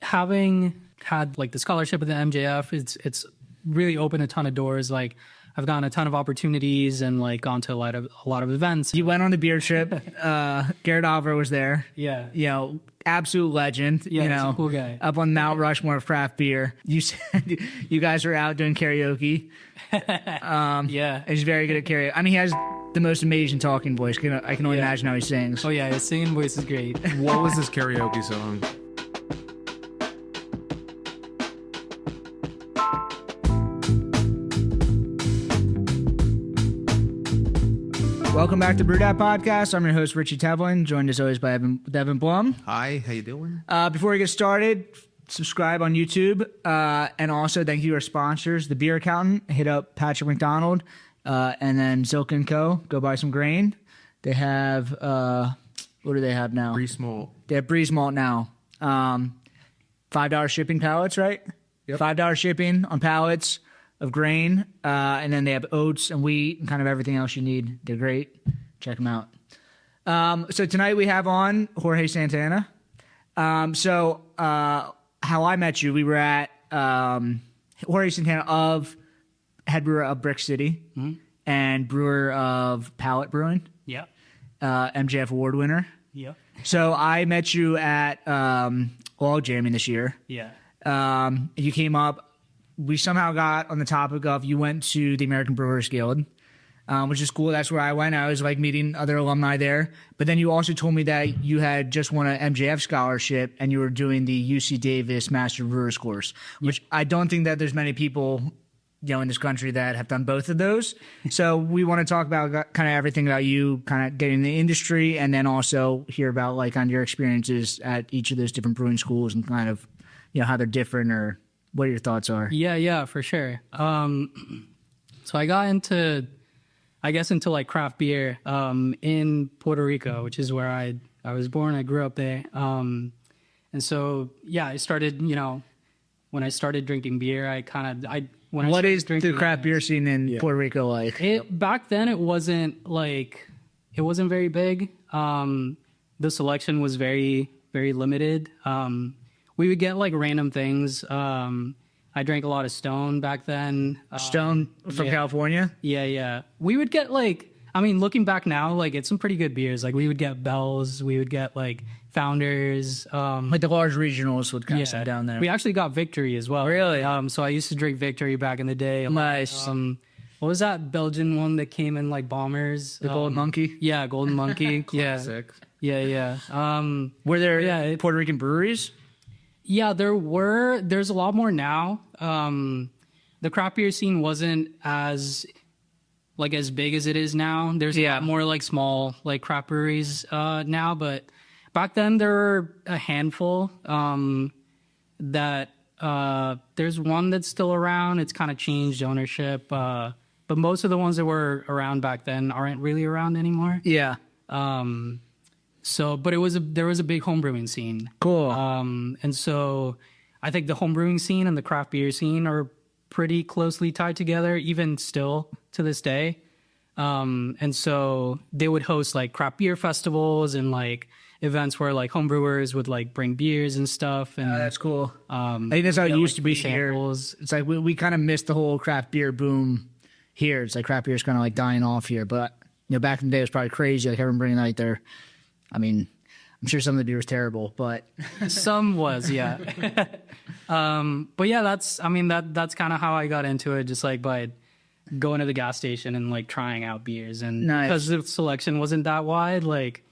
having had like the scholarship at the MJF, it's really opened a ton of doors. Like I've gotten a ton of opportunities and like gone to a lot of events. You went on the beer trip. Garrett Oliver was there. Yeah. You know, absolute legend. Yeah, you he's know, a cool guy. Up on Mount Rushmore of craft beer. You said you guys were out doing karaoke. Yeah. He's very good at karaoke. I mean, he has the most amazing talking voice. I can only imagine how he sings. Oh yeah, his singing voice is great. What was his karaoke song? Welcome back to Brew Dat Podcast. I'm your host, Richie Tevlin, joined as always by Devin Blum. Hi, how you doing? Before we get started, subscribe on YouTube. And also thank you to our sponsors, The Beer Accountant. Hit up Patrick McDonald. And then Zilk & Co. Go buy some grain. They have, what do they have now? Breeze Malt. They have Breeze Malt now. $5 shipping pallets, right? Yep. $5 shipping on pallets of grain, and then they have oats and wheat and kind of everything else you need. They're great. Check them out. So tonight we have on Jorge Santana. So how I met you, we were at Jorge Santana head brewer of Brix City and brewer of Pallet Brewing. Yeah. MFJ Award winner. Yeah. So I met you at Log Jamming this year. Yeah. You came up. We somehow got on the topic of you went to the American Brewers Guild, which is cool. That's where I went. I was like meeting other alumni there. But then you also told me that you had just won an MJF scholarship and you were doing the UC Davis Master Brewers course, which I don't think that there's many people, you know, in this country that have done both of those. So we want to talk about kind of everything about you kind of getting in the industry and then also hear about like on your experiences at each of those different brewing schools and kind of, you know, how they're different or what your thoughts are. Yeah, for sure. So I got into like craft beer in Puerto Rico, which is where I was born. I grew up there. And so, yeah, I started, you know, when I started drinking beer, what is the craft beer scene in Puerto Rico like? Back then, it wasn't very big. The selection was very, very limited. We would get like random things. I drank a lot of Stone back then. Stone from California? Yeah. We would get like, I mean, looking back now, like it's some pretty good beers. Like we would get Bell's, we would get like Founders. Like the large regionals would kind of sit down there. We actually got Victory as well. Really? So I used to drink Victory back in the day. Nice. What was that Belgian one that came in like bombers? The Golden Monkey? Yeah, Golden Monkey. Classic. Yeah. Were there Puerto Rican breweries? Yeah, there's a lot more now. The craft beer scene wasn't as big as it is now. There's a lot more like small like craft breweries now, but back then there were a handful that there's one that's still around. It's kind of changed ownership, but most of the ones that were around back then aren't really around anymore. Yeah. So, but there was a big homebrewing scene. Cool. And so I think the homebrewing scene and the craft beer scene are pretty closely tied together, even still to this day. And so they would host like craft beer festivals and like events where like homebrewers would like bring beers and stuff. And that's cool. I think that's how it used to be samples. Here. It's like we kind of missed the whole craft beer boom here. It's like craft beer is kind of like dying off here. But, you know, back in the day it was probably crazy. Like everyone bringing like their... I mean, I'm sure some of the beer was terrible, but some was, yeah. But yeah, that's kind of how I got into it, just like by going to the gas station and like trying out beers. And because the selection wasn't that wide, like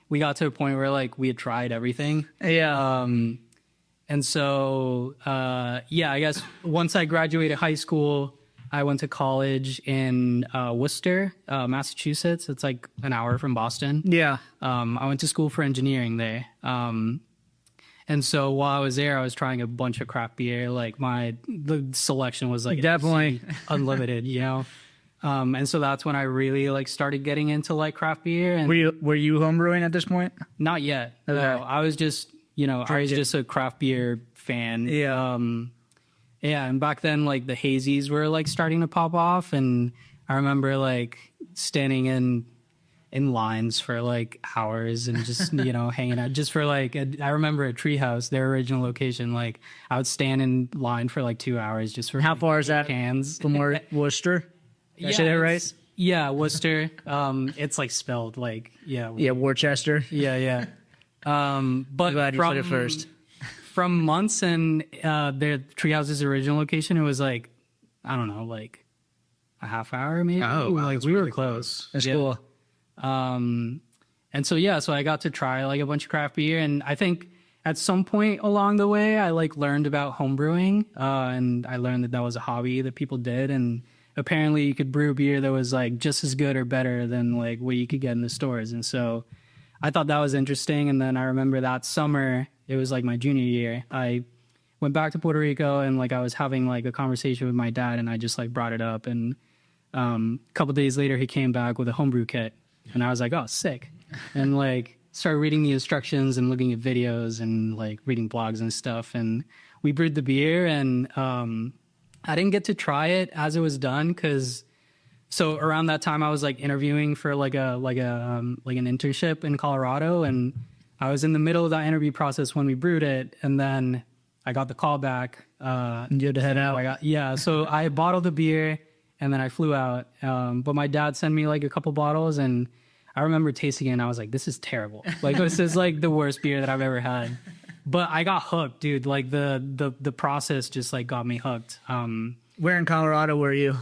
we got to a point where like we had tried everything. Yeah. And so, I guess once I graduated high school, I went to college in Worcester, Massachusetts. It's like an hour from Boston. Yeah. I went to school for engineering there. And so while I was there, I was trying a bunch of craft beer. Like the selection was like definitely unlimited, you know? And so that's when I really like started getting into like craft beer. And were you homebrewing at this point? Not yet. Okay. No, I was just, I was just a craft beer fan. Yeah. Yeah, and back then, like, the hazies were, like, starting to pop off, and I remember, like, standing in, in lines for like hours and just hanging out just for like I remember at Treehouse, their original location, like I would stand in line for like 2 hours just for How far is that cans from Worcester? Did I say that right? Yeah, Worcester. It's like spelled like Worcester. Yeah. But Glad you said it first. From months and their Treehouse's original location, it was like I don't know, like a half hour maybe. Oh, wow, like we were close. That's cool. And so I got to try like a bunch of craft beer, and I think at some point along the way I like learned about home brewing, and I learned that was a hobby that people did, and apparently you could brew beer that was like just as good or better than like what you could get in the stores. And so I thought that was interesting. And then I remember that summer, it was like my junior year, I went back to Puerto Rico, and like I was having like a conversation with my dad, and I just like brought it up, and a couple days later he came back with a homebrew kit. And I was like, oh, sick. And like started reading the instructions and looking at videos and like reading blogs and stuff. And we brewed the beer, and I didn't get to try it as it was done so around that time I was like interviewing for like an internship in Colorado, and I was in the middle of that interview process when we brewed it, and then I got the call back. You had to head out. So I bottled the beer, and then I flew out. But my dad sent me like a couple bottles, and I remember tasting it, and I was like, this is terrible. Like, this is like the worst beer that I've ever had. But I got hooked, dude. Like the process just like got me hooked. Where in Colorado were you?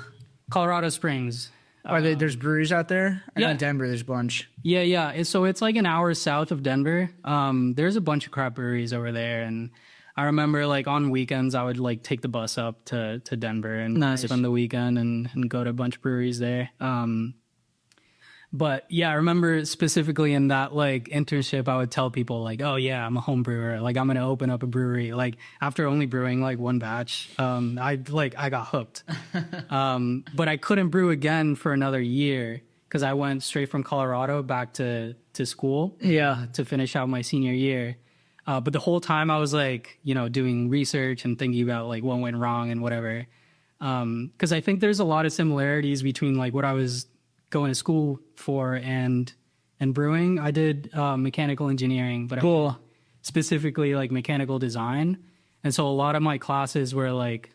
Colorado Springs. There's breweries out there? I know in Denver there's a bunch. Yeah. So it's like an hour south of Denver. There's a bunch of craft breweries over there, and I remember like on weekends I would like take the bus up to Denver and spend the weekend and go to a bunch of breweries there. But yeah, I remember specifically in that like internship, I would tell people like, oh yeah, I'm a home brewer. Like I'm going to open up a brewery. Like after only brewing like one batch, I got hooked. But I couldn't brew again for another year because I went straight from Colorado back to school. Yeah. To finish out my senior year. But the whole time I was like, doing research and thinking about like what went wrong and whatever. Because I think there's a lot of similarities between like what I was going to school for and brewing. I did mechanical engineering, but cool. Specifically like mechanical design. And so a lot of my classes were like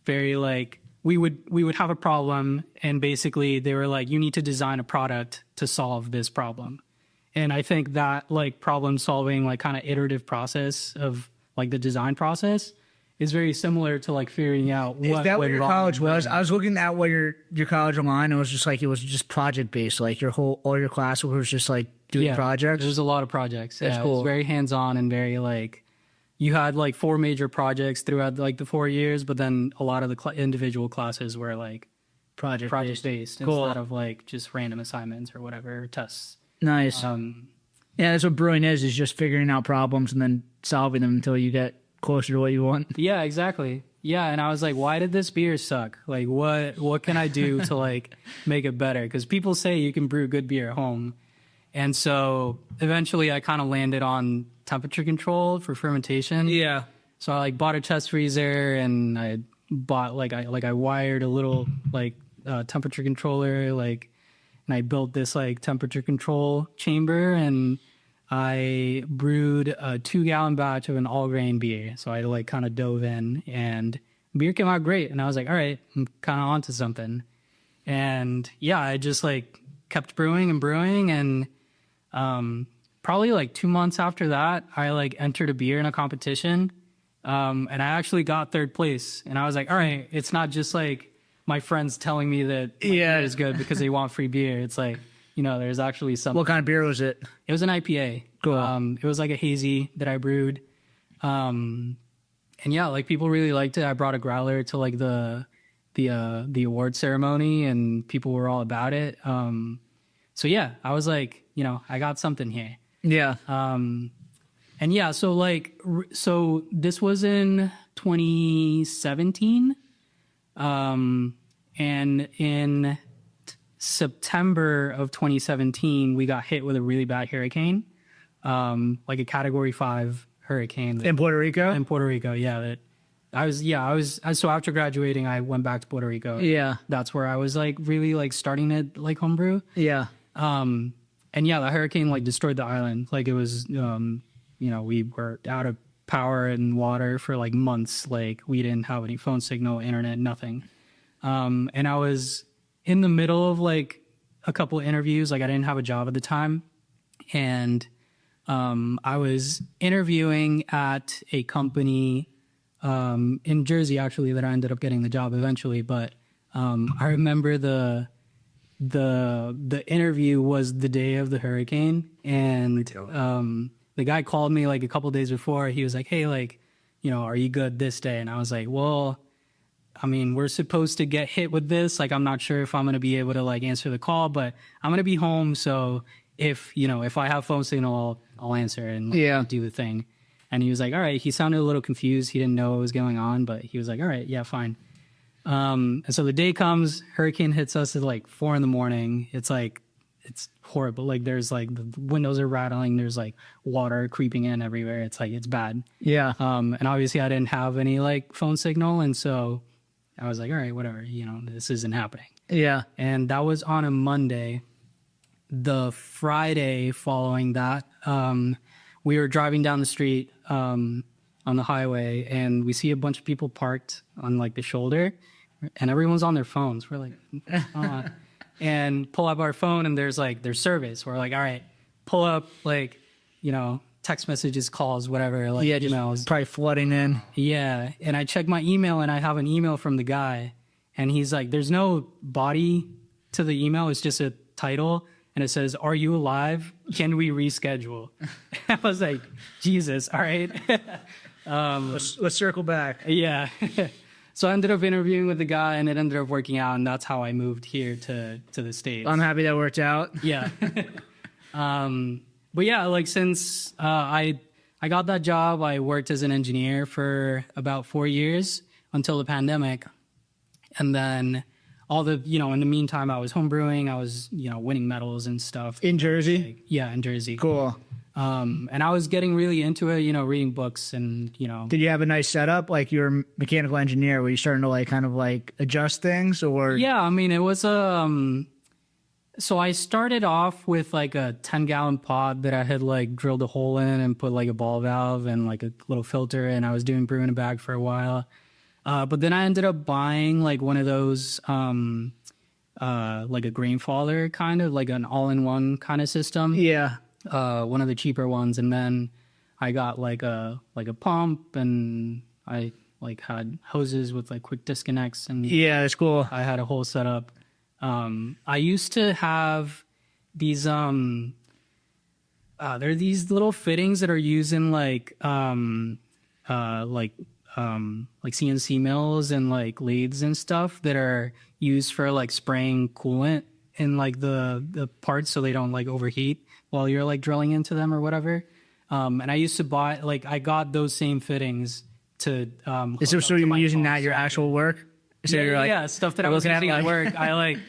very like we would have a problem, and basically they were like, you need to design a product to solve this problem. And I think that like problem solving, like kind of iterative process of like the design process is very similar to like figuring out what. Is that what your college was? I was looking at what your college online. It was just project based. Like all your classes was just like doing projects. There's a lot of projects. That's cool. It was very hands on and very like you had like 4 major projects throughout like the 4 years, but then a lot of the individual classes were like project based cool. instead of like just random assignments or whatever tests. Nice. Yeah, that's what brewing is just figuring out problems and then solving them until you get closer to what you want. Yeah, exactly. Yeah, and I was like, why did this beer suck? Like, what can I do to like make it better? Because people say you can brew good beer at home. And so eventually I kind of landed on temperature control for fermentation. Yeah. So I like bought a test freezer, and I bought I wired a little like temperature controller, like, and I built this like temperature control chamber, and I brewed a 2-gallon batch of an all grain beer. So I like kind of dove in, and beer came out great. And I was like, all right, I'm kind of onto something. And yeah, I just like kept brewing and brewing. And probably like 2 months after that, I like entered a beer in a competition. And I actually got 3rd place. And I was like, all right, it's not just like my friends telling me that beer is good because they want free beer. It's like, there's actually something. What kind of beer was it? It was an IPA. Cool. It was like a hazy that I brewed. And yeah, like people really liked it. I brought a growler to like the award ceremony, and people were all about it. So yeah, I was like, I got something here. Yeah. And yeah, so this was in 2017. And in September of 2017, we got hit with a really bad hurricane, like a Category 5 hurricane. In Puerto Rico? In Puerto Rico, yeah. So after graduating, I went back to Puerto Rico. Yeah. That's where I was like really like starting to like homebrew. Yeah. And yeah, the hurricane like destroyed the island. Like it was, we were out of power and water for like months. Like we didn't have any phone signal, internet, nothing. And I was in the middle of like a couple of interviews. Like I didn't have a job at the time. And I was interviewing at a company in Jersey, actually, that I ended up getting the job eventually. But I remember the interview was the day of the hurricane, and the guy called me like a couple of days before. He was like, "Hey, like, are you good this day?" And I was like, "Well, I mean, we're supposed to get hit with this. Like, I'm not sure if I'm gonna be able to like answer the call, but I'm gonna be home, so if I have phone signal, I'll answer and do the thing." And he was like, "All right." He sounded a little confused. He didn't know what was going on, but he was like, "All right, yeah, fine." And so the day comes, hurricane hits us at like 4 a.m. It's horrible. Like there's like the windows are rattling. There's like water creeping in everywhere. It's like, it's bad. Yeah. And obviously I didn't have any like phone signal. And so I was like, all right, whatever, this isn't happening. Yeah. And that was on a Monday. The Friday following that, we were driving down the street, on the highway, and we see a bunch of people parked on like the shoulder, and everyone's on their phones. We're like, and pull up our phone, and there's service. We're like, all right, pull up like, text messages, calls, whatever, like emails. Probably flooding in. Yeah. And I check my email, and I have an email from the guy, and he's like, there's no body to the email. It's just a title. And it says, "Are you alive? Can we reschedule?" I was like, Jesus, all right. Let's circle back. Yeah. So I ended up interviewing with the guy, and it ended up working out, and that's how I moved here to the States. I'm happy that worked out. Yeah. But yeah, like since I got that job, I worked as an engineer for about 4 years until the pandemic. And then in the meantime, I was homebrewing. I was, winning medals and stuff. In Jersey? In Jersey. Cool. And I was getting really into it, reading books and, Did you have a nice setup? Like you're a mechanical engineer. Were you starting to like kind of like adjust things or? Yeah, I mean, it was, so I started off with like a 10-gallon pod that I had like drilled a hole in and put like a ball valve and like a little filter, and I was doing brew in a bag for a while. But then I ended up buying like one of those, like a grain father kind of like an all-in-one kind of system. Yeah. One of the cheaper ones. And then I got like a pump, and I like had hoses with like quick disconnects, and yeah, that's cool. I had a whole setup. I used to have these, there are these little fittings that are used in like CNC mills and like lathes and stuff that are used for like spraying coolant in like the parts so they don't like overheat while you're like drilling into them or whatever. And I used to buy, like, I got those same fittings to, so you're using that your actual work? So yeah, you're like, yeah, stuff that I was using at work. I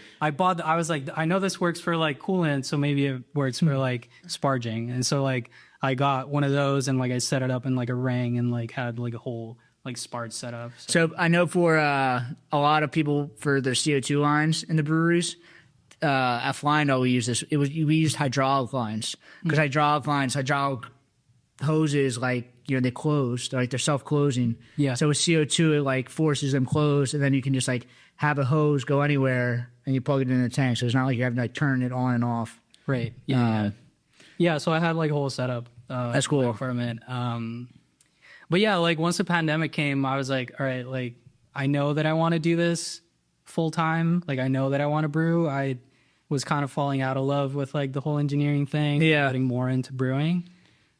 was like, I know this works for like coolant, so maybe it works for like sparging. And so like I got one of those, and like I set it up in like a ring and like had like a whole like sparge setup. So I know for a lot of people for their CO2 lines in the breweries, at Flyno we use this. We used hydraulic lines because hydraulic hoses, like, they close, they're self-closing. Yeah. So with CO2, it like forces them closed, and then you can just like have a hose go anywhere and you plug it in the tank. So it's not like you're having to like turn it on and off. Right. Yeah. Yeah. So I had like a whole setup. That's cool. For a minute. But yeah, like once the pandemic came, I was like, all right, like I know that I want to do this full time. Like I know that I want to brew. I was kind of falling out of love with like the whole engineering thing. Yeah. Getting more into brewing.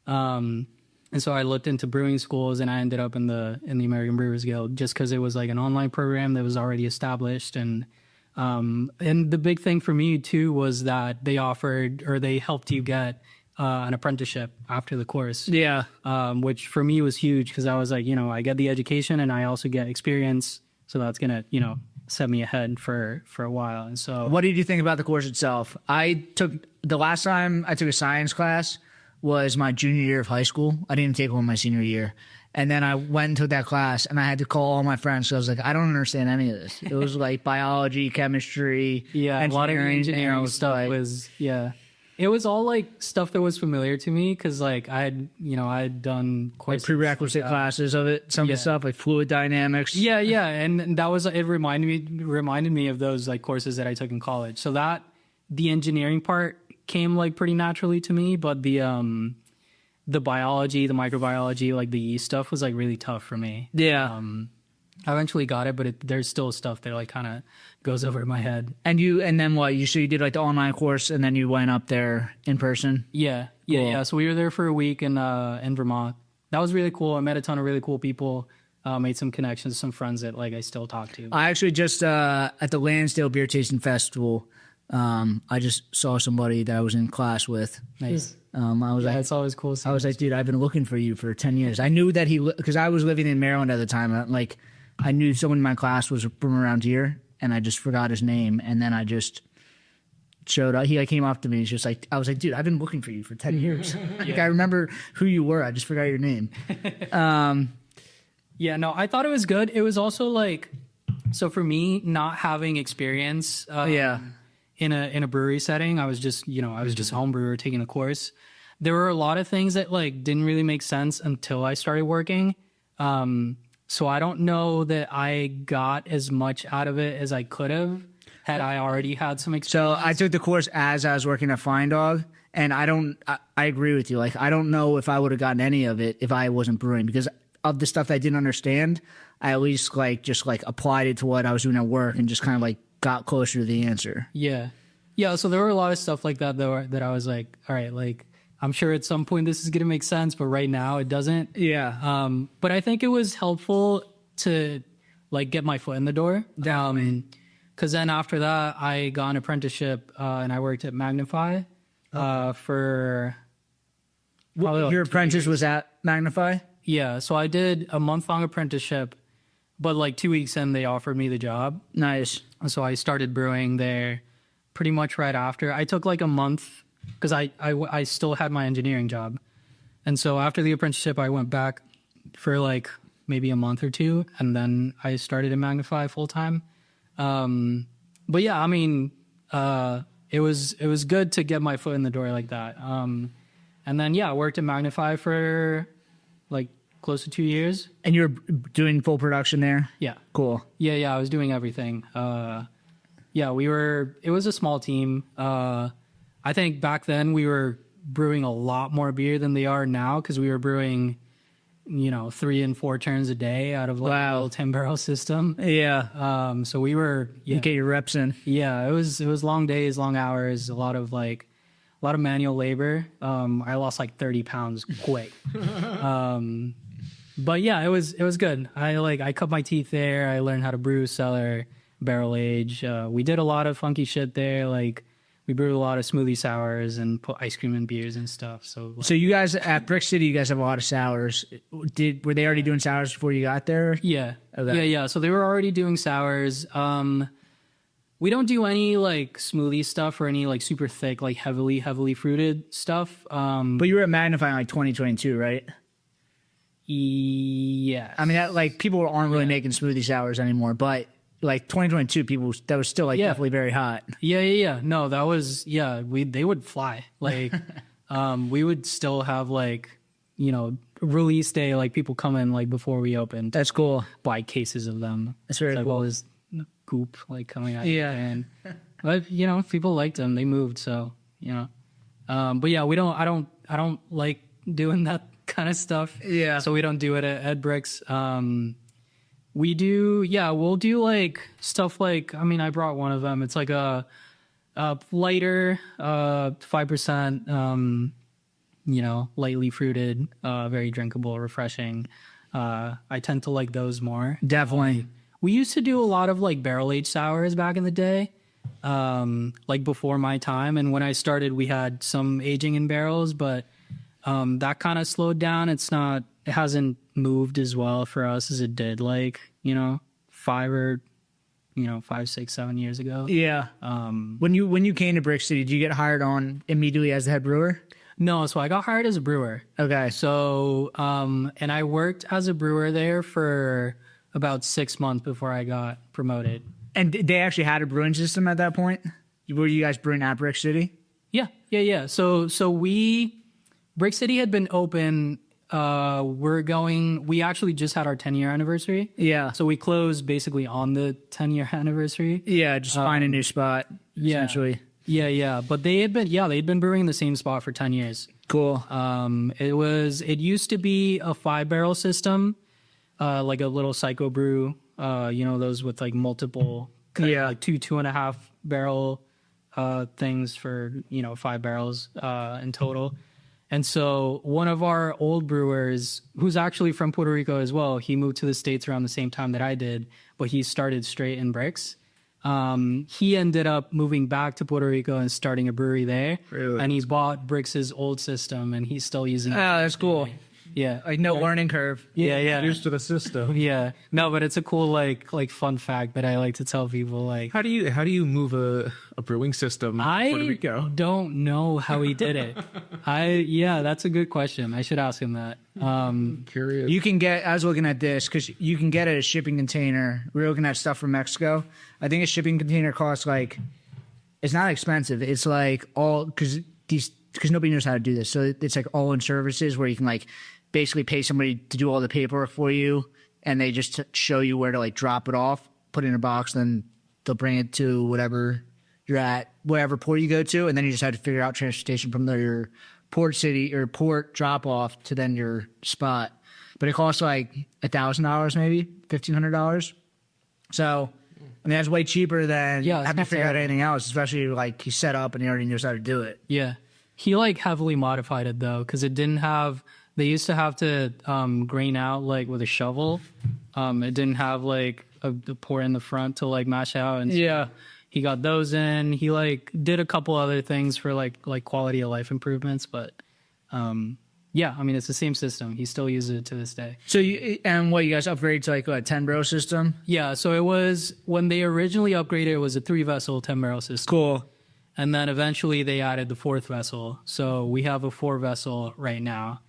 And so I looked into brewing schools, and I ended up in the American Brewers Guild just because it was like an online program that was already established. And the big thing for me too was that they helped you get an apprenticeship after the course. Yeah. Which for me was huge because I was like, I get the education and I also get experience. So that's going to, set me ahead for a while. And so what did you think about the course itself? The last time I took a science class was my junior year of high school. I didn't take one my senior year. And then I went and took that class, and I had to call all my friends. So I was like, I don't understand any of this. It was like biology, chemistry, Yeah, a lot of engineering stuff like, was It was all like stuff that was familiar to me because like I had done quite like prerequisite classes of it, some of the stuff like fluid dynamics. Yeah, and that was it. Reminded me of those like courses that I took in college. So that the engineering part came like pretty naturally to me, but the biology, the microbiology, like the yeast stuff was like really tough for me. Yeah. I eventually got it, but there's still stuff that like kind of goes over my head. And then what? So you did like the online course, and then you went up there in person. Yeah. So we were there for a week in Vermont. That was really cool. I met a ton of really cool people. Made some connections, some friends that like I still talk to. I actually just at the Lansdale Beer Tasting Festival, I just saw somebody that I was in class with. Nice. It's always cool. I was like, dude, I've been looking for you for 10 years. I knew that because I was living in Maryland at the time. Like, I knew someone in my class was from around here, and I just forgot his name. And then I just showed up. He like came up to me. He's just like, I was like, dude, I've been looking for you for 10 years. Like, I remember who you were. I just forgot your name. Yeah, no, I thought it was good. It was also like, so for me, not having experience. In a brewery setting, I was just home brewer taking a course. There were a lot of things that like didn't really make sense until I started working. So I don't know that I got as much out of it as I could have had I already had some experience. So I took the course as I was working at Fine Dog, and I agree with you. Like, I don't know if I would have gotten any of it if I wasn't brewing, because of the stuff that I didn't understand, I at least just applied it to what I was doing at work and just kind of like got closer to the answer. Yeah. So there were a lot of stuff like that though that I was like, all right, like I'm sure at some point this is gonna make sense, but right now it doesn't. Yeah. But I think it was helpful to like get my foot in the door. Because then after that I got an apprenticeship and I worked at Magnify for. Your apprentice was at Magnify? Yeah. So I did a month-long apprenticeship, but like 2 weeks in they offered me the job. Nice. So I started brewing there pretty much right after. I took like a month because I still had my engineering job. And so after the apprenticeship, I went back for like maybe a month or two. And then I started at Magnify full time. But yeah, I mean, it was good to get my foot in the door like that. And then, yeah, I worked at Magnify for like close to 2 years. And you're doing full production there? Yeah. Cool. Yeah, I was doing everything. It was a small team. I think back then we were brewing a lot more beer than they are now because we were brewing, 3 and 4 turns a day out of like a little 10-barrel system. Yeah. So we were you get your reps in. Yeah, it was long days, long hours, a lot of manual labor. I lost like 30 pounds quick. But yeah, it was good. I cut my teeth there. I learned how to brew, cellar, barrel age. We did a lot of funky shit there. Like we brewed a lot of smoothie sours and put ice cream in beers and stuff. So you guys at Brix City, you guys have a lot of sours. Were they already doing sours before you got there? Yeah. Okay. Yeah. So they were already doing sours. We don't do any like smoothie stuff or any like super thick, like heavily fruited stuff. But you were at Magnify in like 2022, right? Yeah. I mean, like people aren't really making smoothie sours anymore, but like 2022, people that was still like definitely very hot. Yeah. No, that was they would fly. Like, we would still have like release day, like people come in like before we opened. That's cool. Buy cases of them. That's very like, cool. All this goop like coming out. Yeah. And but people liked them. They moved. So but yeah, I don't like doing that kind of stuff. Yeah. So we don't do it at Brix. We'll do like stuff like, I mean, I brought one of them. It's like a lighter, 5%, lightly fruited, very drinkable, refreshing. I tend to like those more. Definitely. We used to do a lot of like barrel aged sours back in the day, like before my time. And when I started, we had some aging in barrels, but that kind of slowed down. It hasn't moved as well for us as it did 5, 6, 7 years ago. Yeah. When you came to Brix City, did you get hired on immediately as the head brewer? No, so I got hired as a brewer. Okay. So, and I worked as a brewer there for about 6 months before I got promoted. And they actually had a brewing system at that point? Were you guys brewing at Brix City? Yeah. So Brix City had been open. We actually just had our 10-year anniversary. Yeah. So we closed basically on the 10-year anniversary. Yeah, just find a new spot, essentially. Yeah. But they'd been brewing in the same spot for 10 years. Cool. It used to be a 5-barrel system, like a little psycho brew, those with like multiple, like 2.5 barrel, things for, 5 barrels, in total. And so one of our old brewers, who's actually from Puerto Rico as well, he moved to the States around the same time that I did, but he started straight in Brix. He ended up moving back to Puerto Rico and starting a brewery there. Really? And he bought Brix's old system, and he's still using it. Oh, that's cool. Yeah. Like no learning curve. Yeah. Used to the system. Yeah. No, but it's a cool like fun fact that I like to tell people. Like, How do you move a brewing system in Puerto Rico? don't know how he did it. That's a good question. I should ask him that. Curious. You can get, I was looking at this, because you can get a shipping container. We were looking at stuff from Mexico. I think a shipping container costs like, it's not expensive. It's like because nobody knows how to do this. So it's like all in services where you can like basically pay somebody to do all the paperwork for you, and they just show you where to like drop it off, put it in a box, then they'll bring it to whatever you're at, wherever port you go to, and then you just have to figure out transportation from your port city or port drop off to then your spot. But it costs like $1,000 maybe $1,500. So I mean that's way cheaper than having to figure out anything else, especially like he's set up and he already knows how to do it. Yeah. He like heavily modified it though, because it didn't have. They used to have to grain out like with a shovel. It didn't have like a pour in the front to like mash out. And so he got those in. He like did a couple other things for like quality of life improvements, but I mean it's the same system. He still uses it to this day. So you guys upgraded to like a 10-barrel system? Yeah. So it was when they originally upgraded. It was a 3-vessel 10-barrel system. Cool. And then eventually they added the 4th vessel. So we have a 4-vessel right now.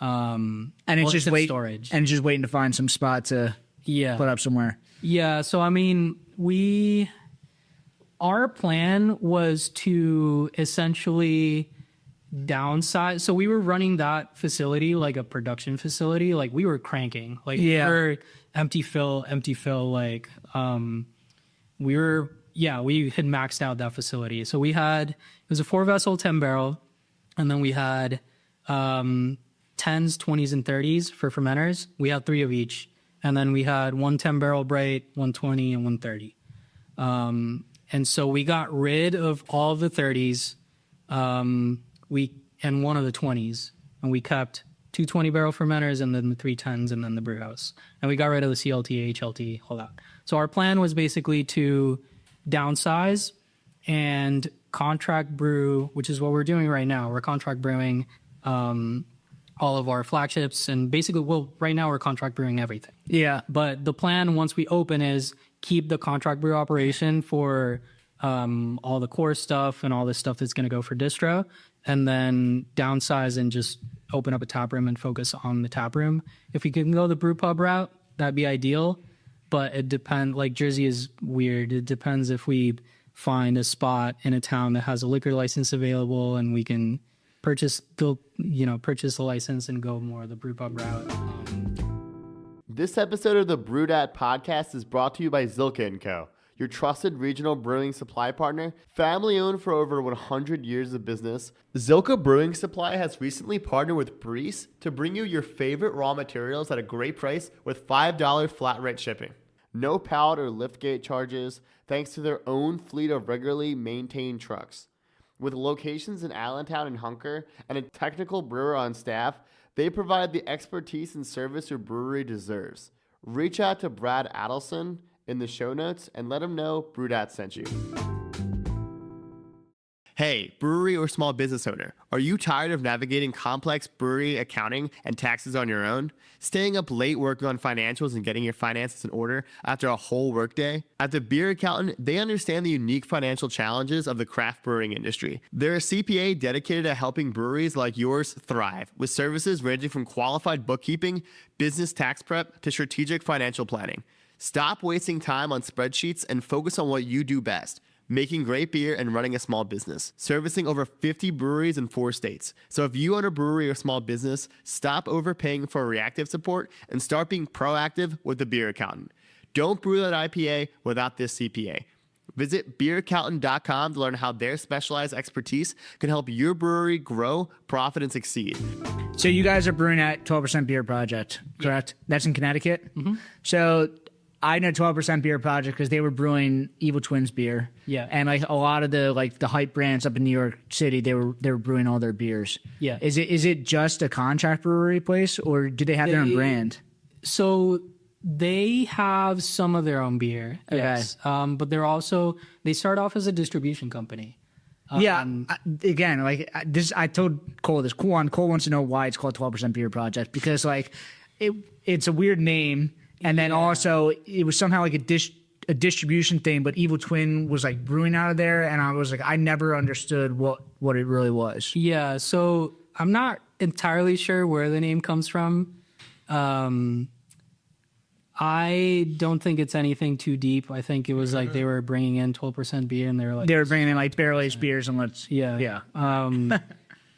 And it's just storage. And just waiting to find some spot to put up somewhere. Yeah. So I mean, our plan was to essentially downsize. So we were running that facility like a production facility. Like we were cranking. Like we were empty fill. Like we had maxed out that facility. So it was a 4-vessel 10-barrel, and then we had 10s, 20s, and 30s for fermenters. We had 3 of each. And then we had 1 10-barrel bright, 120, and 130. And so we got rid of all the 30s and 1 of the 20s. And we kept 2 20-barrel fermenters and then the 3 10s and then the brew house. And we got rid of the CLT, HLT, all that. So our plan was basically to downsize and contract brew, which is what we're doing right now. We're contract brewing all of our flagships, and basically, right now we're contract brewing everything. Yeah. But the plan once we open is keep the contract brew operation for all the core stuff and all the stuff that's going to go for distro, and then downsize and just open up a tap room and focus on the tap room. If we can go the brew pub route, that'd be ideal. But it depends. Like Jersey is weird. It depends if we find a spot in a town that has a liquor license available and we can purchase the license and go more the brew pub route. This episode of the Brewdat podcast is brought to you by Zilka & Co., your trusted regional brewing supply partner. Family owned for over 100 years of business, Zilka Brewing Supply has recently partnered with Breweries to bring you your favorite raw materials at a great price with $5 flat rate shipping. No pallet or liftgate charges thanks to their own fleet of regularly maintained trucks. With locations in Allentown and Hunker and a technical brewer on staff, they provide the expertise and service your brewery deserves. Reach out to Brad Adelson in the show notes and let him know Brewdat sent you. Hey, brewery or small business owner, are you tired of navigating complex brewery accounting and taxes on your own? Staying up late working on financials and getting your finances in order after a whole workday? At the Beer Accountant, they understand the unique financial challenges of the craft brewing industry. They're a CPA dedicated to helping breweries like yours thrive, with services ranging from qualified bookkeeping, business tax prep, to strategic financial planning. Stop wasting time on spreadsheets and focus on what you do best: making great beer and running a small business, servicing over 50 breweries in 4 states. So if you own a brewery or small business, stop overpaying for reactive support and start being proactive with the Beer Accountant. Don't brew that IPA without this CPA. Visit beeraccountant.com to learn how their specialized expertise can help your brewery grow, profit, and succeed. So you guys are brewing at 12% Beer Project, correct? That's in Connecticut? Mm-hmm. So I know 12% Beer Project because they were brewing Evil Twins beer. Yeah. And like a lot of the hype brands up in New York City, they were brewing all their beers. Yeah. Is it just a contract brewery place, or do they have their own brand? So they have some of their own beer. Okay. Yes. But they start off as a distribution company. Again, like this, I told Cole this. Cole wants to know why it's called 12% Beer Project, because like it's a weird name. And then also, it was somehow like a distribution thing, but Evil Twin was like brewing out of there, and I was like, I never understood what it really was. Yeah, so I'm not entirely sure where the name comes from. I don't think it's anything too deep. I think it was like they were bringing in 12% beer, and they were bringing in like barrel-aged beers, and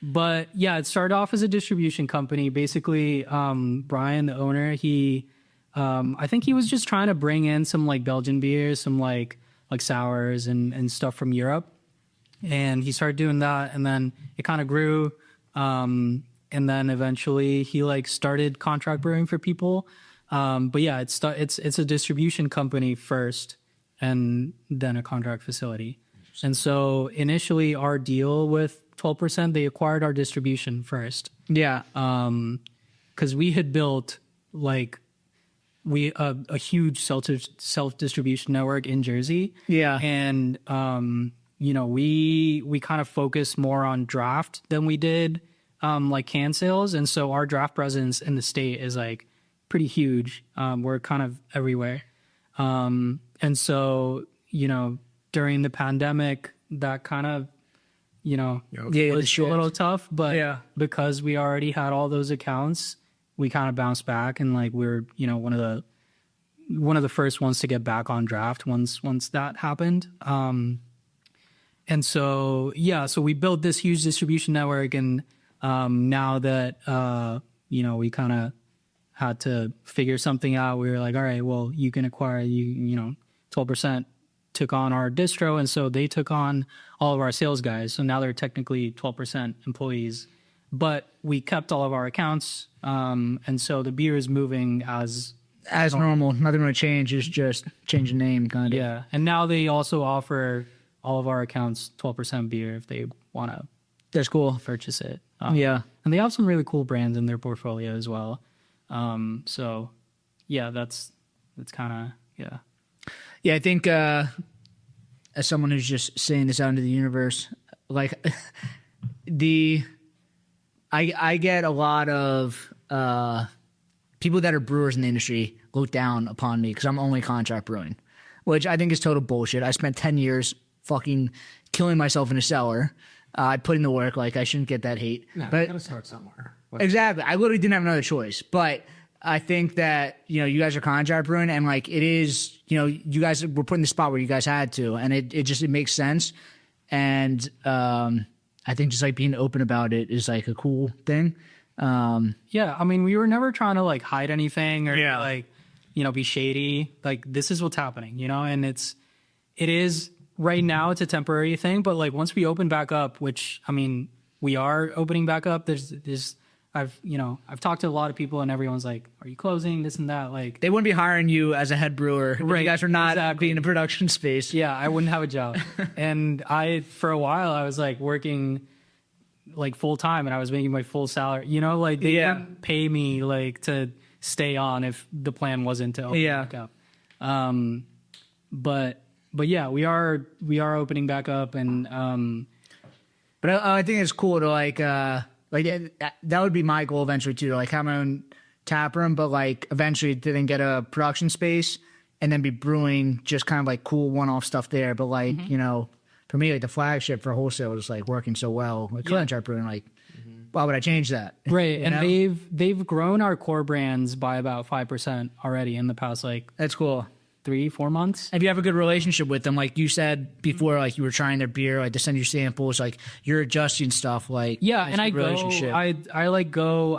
But yeah, it started off as a distribution company. Basically, Brian, the owner, I think he was just trying to bring in some like Belgian beers, some like sours and stuff from Europe. And he started doing that, and then it kind of grew. And then eventually he like started contract brewing for people. But yeah, it's a distribution company first and then a contract facility. And so initially our deal with 12%, they acquired our distribution first. Yeah. 'Cause we had built like a huge self-distribution network in Jersey. Yeah. And, we kind of focused more on draft than we did, like can sales. And so our draft presence in the state is like pretty huge. We're kind of everywhere. And so, during the pandemic, that kind of, was a little tough, but because we already had all those accounts, we kind of bounced back, and like we're one of the first ones to get back on draft once that happened. And so so we built this huge distribution network, and now that we kind of had to figure something out, we were like, all right, well, you can acquire 12% took on our distro, and so they took on all of our sales guys. So now they're technically 12% employees. But we kept all of our accounts, and so the beer is moving as normal. Nothing really changed. It's just change the name, kind of. Yeah, and now they also offer all of our accounts 12% beer if they want to. That's cool. Purchase it. And they have some really cool brands in their portfolio as well. So yeah, that's kind of Yeah, I think as someone who's just saying this out into the universe, like I get a lot of people that are brewers in the industry look down upon me because I'm only contract brewing, which I think is total bullshit. I spent 10 years fucking killing myself in a cellar. I put in the work. Like, I shouldn't get that hate. No, but you gotta start somewhere. Exactly. I literally didn't have another choice. But I think that, you guys are contract brewing, and like it is, you guys were put in the spot where you guys had to, and it makes sense. And I think just like being open about it is like a cool thing. Yeah, I mean, we were never trying to like hide anything or like, be shady. Like, this is what's happening, and it is right now, it's a temporary thing, but like once we open back up, which I mean, we are opening back up, I've talked to a lot of people, and everyone's like, are you closing, this and that? Like, they wouldn't be hiring you as a head brewer if you guys are not being in a production space. Yeah, I wouldn't have a job. And for a while, I was like working like full time, and I was making my full salary. Like they didn't pay me like to stay on if the plan wasn't to open back up. But yeah, we are opening back up, and But I think it's cool to that would be my goal eventually too, to like have my own tap room, but like eventually to then get a production space and then be brewing just kind of like cool one-off stuff there. But like, for me, like the flagship for wholesale was like working so well. Like Cloudburst Brewing, like, why would I change that? Right. And they've grown our core brands by about 5% already in the past, like, that's cool. 3-4 months. If you have a good relationship with them, like you said before, like you were trying their beer, like to send you samples, like you're adjusting stuff, like and I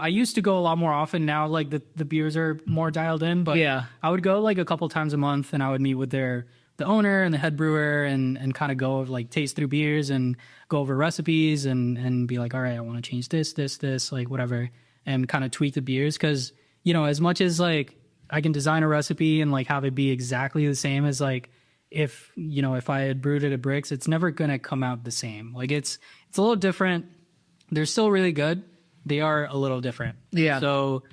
used to go a lot more often. Now like the beers are more dialed in, but I would go like a couple times a month, and I would meet with the owner and the head brewer and kind of go like taste through beers and go over recipes and be like, all right, I want to change this, like whatever, and kind of tweak the beers, because as much as like I can design a recipe and like have it be exactly the same as like if I had brewed it at Brix, it's never gonna come out the same. Like it's a little different. They're still really good. They are a little different. Yeah. So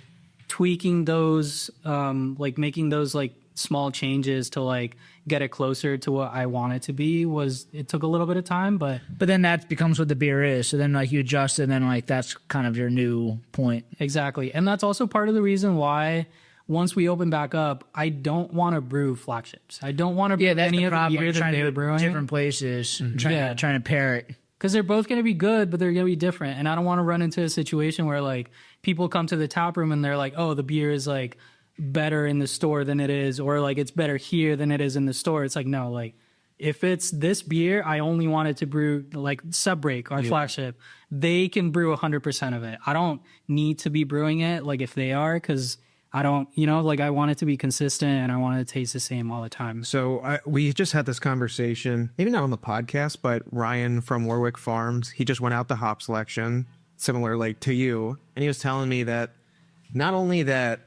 tweaking those, like making those like small changes to like get it closer to what I want it to be it took a little bit of time, but then that becomes what the beer is. So then like you adjust, and then like that's kind of your new point. Exactly. And that's also part of the reason why once we open back up, I don't want to brew flagships. I don't want to brew any of the beer that they're brewing. Different places, trying to pair it. Because they're both going to be good, but they're going to be different. And I don't want to run into a situation where like people come to the tap room and they're like, oh, the beer is like better in the store than it is, or like it's better here than it is in the store. It's like, no, like if it's this beer, I only want it to brew like Subbreak or Flagship. They can brew 100% of it. I don't need to be brewing it like if they are, because I don't, like I want it to be consistent and I want it to taste the same all the time. So we just had this conversation, maybe not on the podcast, but Ryan from Warwick Farms, he just went out the hop selection, similar like to you. And he was telling me that not only that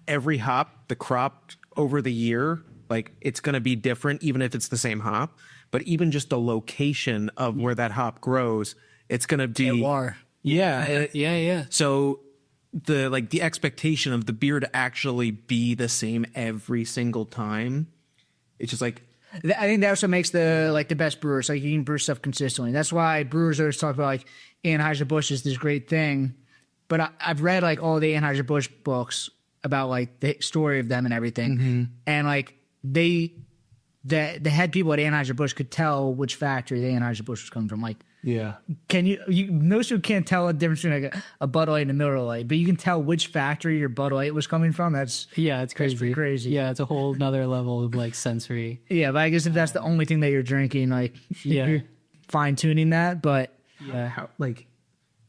every hop, the crop over the year, like it's going to be different, even if it's the same hop, but even just the location of where that hop grows, it's going to be. Yeah. So the expectation of the beer to actually be the same every single time, it's just like, I think that's what makes the best brewers. Like you can brew stuff consistently. That's why brewers always talk about like Anheuser-Busch is this great thing. But I've read like all the Anheuser-Busch books about like the story of them and everything, and like the head people at Anheuser-Busch could tell which factory the Anheuser-Busch was coming from. Like, can you most people can't tell the difference between like a Bud Light and a Miller Lite, but you can tell which factory your Bud Light was coming from. It's crazy. Yeah, it's a whole nother level of like sensory. Yeah, but I guess if that's the only thing that you're drinking, like you're fine tuning that. But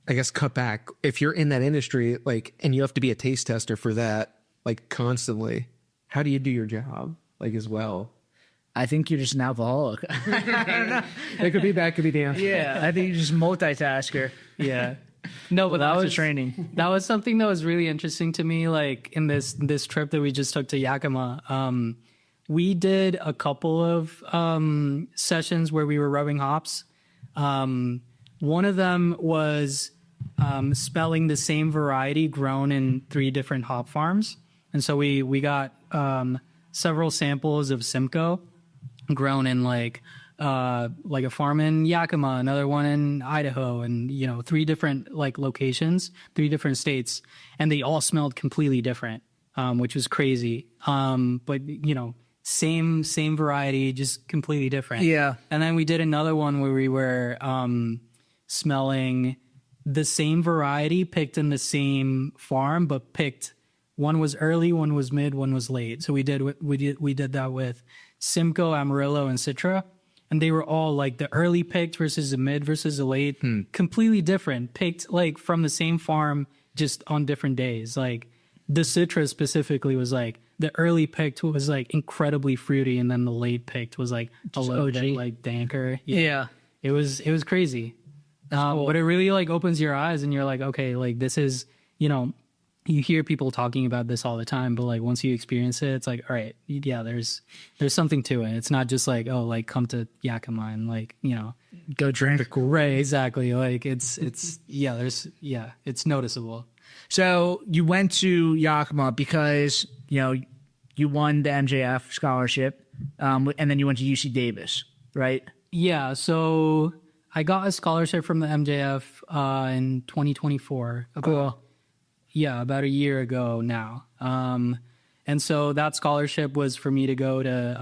I guess cut back if you're in that industry, like, and you have to be a taste tester for that, like constantly. How do you do your job, like as well? I think you're just an alcoholic. I don't know. It could be that, could be the answer. Yeah, I think you're just multitasker. Yeah. No, but that was training. That was something that was really interesting to me. Like in this trip that we just took to Yakima, we did a couple of sessions where we were rubbing hops. One of them was spelling the same variety grown in 3 different hop farms, and so we got several samples of Simcoe grown in like a farm in Yakima, another one in Idaho, and 3 different like locations, 3 different states, and they all smelled completely different, which was crazy. But same variety, just completely different. Yeah. And then we did another one where we were smelling the same variety picked in the same farm, but picked. One was early, one was mid, one was late. So we did that with Simcoe, Amarillo, and Citra, and they were all like the early picked versus the mid versus the late, completely different, picked like from the same farm, just on different days. Like the Citra specifically was like the early picked was like incredibly fruity, and then the late picked was like a little bit like danker. Yeah. It was crazy. Cool. But it really like opens your eyes, and you're like, okay, like this is, you hear people talking about this all the time, but like once you experience it, it's like, all right, yeah, there's something to it. It's not just like, oh, like come to Yakima and like, go drink. Right, exactly. Like it's noticeable. So you went to Yakima because, you won the MJF scholarship, and then you went to UC Davis, right? Yeah. So I got a scholarship from the MJF in 2024. Cool. About a year ago now. And so that scholarship was for me to go to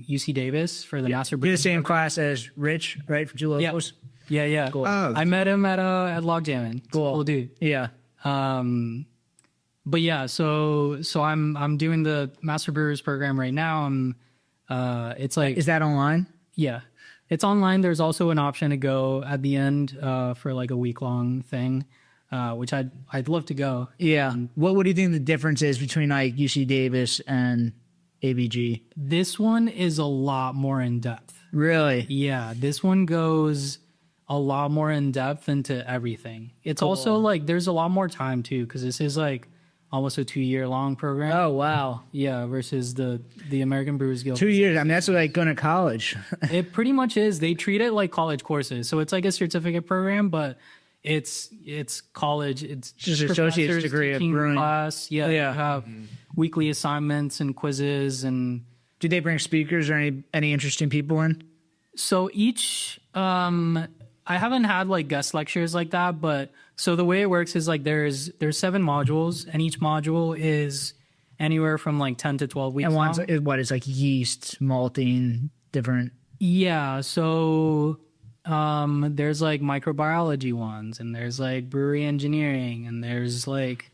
UC Davis for the Master You're Brewing. the same class as Rich, right? From Two Locals? Yeah. Cool. Oh, I met him at Log Jammin'. Cool dude. Yeah. But yeah, so I'm doing the Master Brewers program right now. It's like, Is that online? yeah, it's online. There's also an option to go at the end for like a week-long thing, which I'd love to go. Yeah. What do you think the difference is between like UC Davis and ABG? This one is a lot more in depth. Really? Yeah, this one goes a lot more in depth into everything. It's also like there's a lot more time too, because this is like almost a 2-year long program. Oh, wow. Yeah, versus the American Brewers Guild. 2 years. I mean, that's like going to college. It pretty much is. They treat it like college courses, so it's like a certificate program, but it's college. It's Just an associate's professors degree of teaching brewing. class. Yeah, Yeah. you have weekly assignments and quizzes, and Do they bring speakers or any interesting people in? so each. I haven't had like guest lectures like that, but so the way it works is like there's 7 modules, and each module is anywhere from like 10 to 12 weeks And one's long. what is like yeast, malting, different. Yeah, so there's like microbiology ones, and there's like brewery engineering, and there's like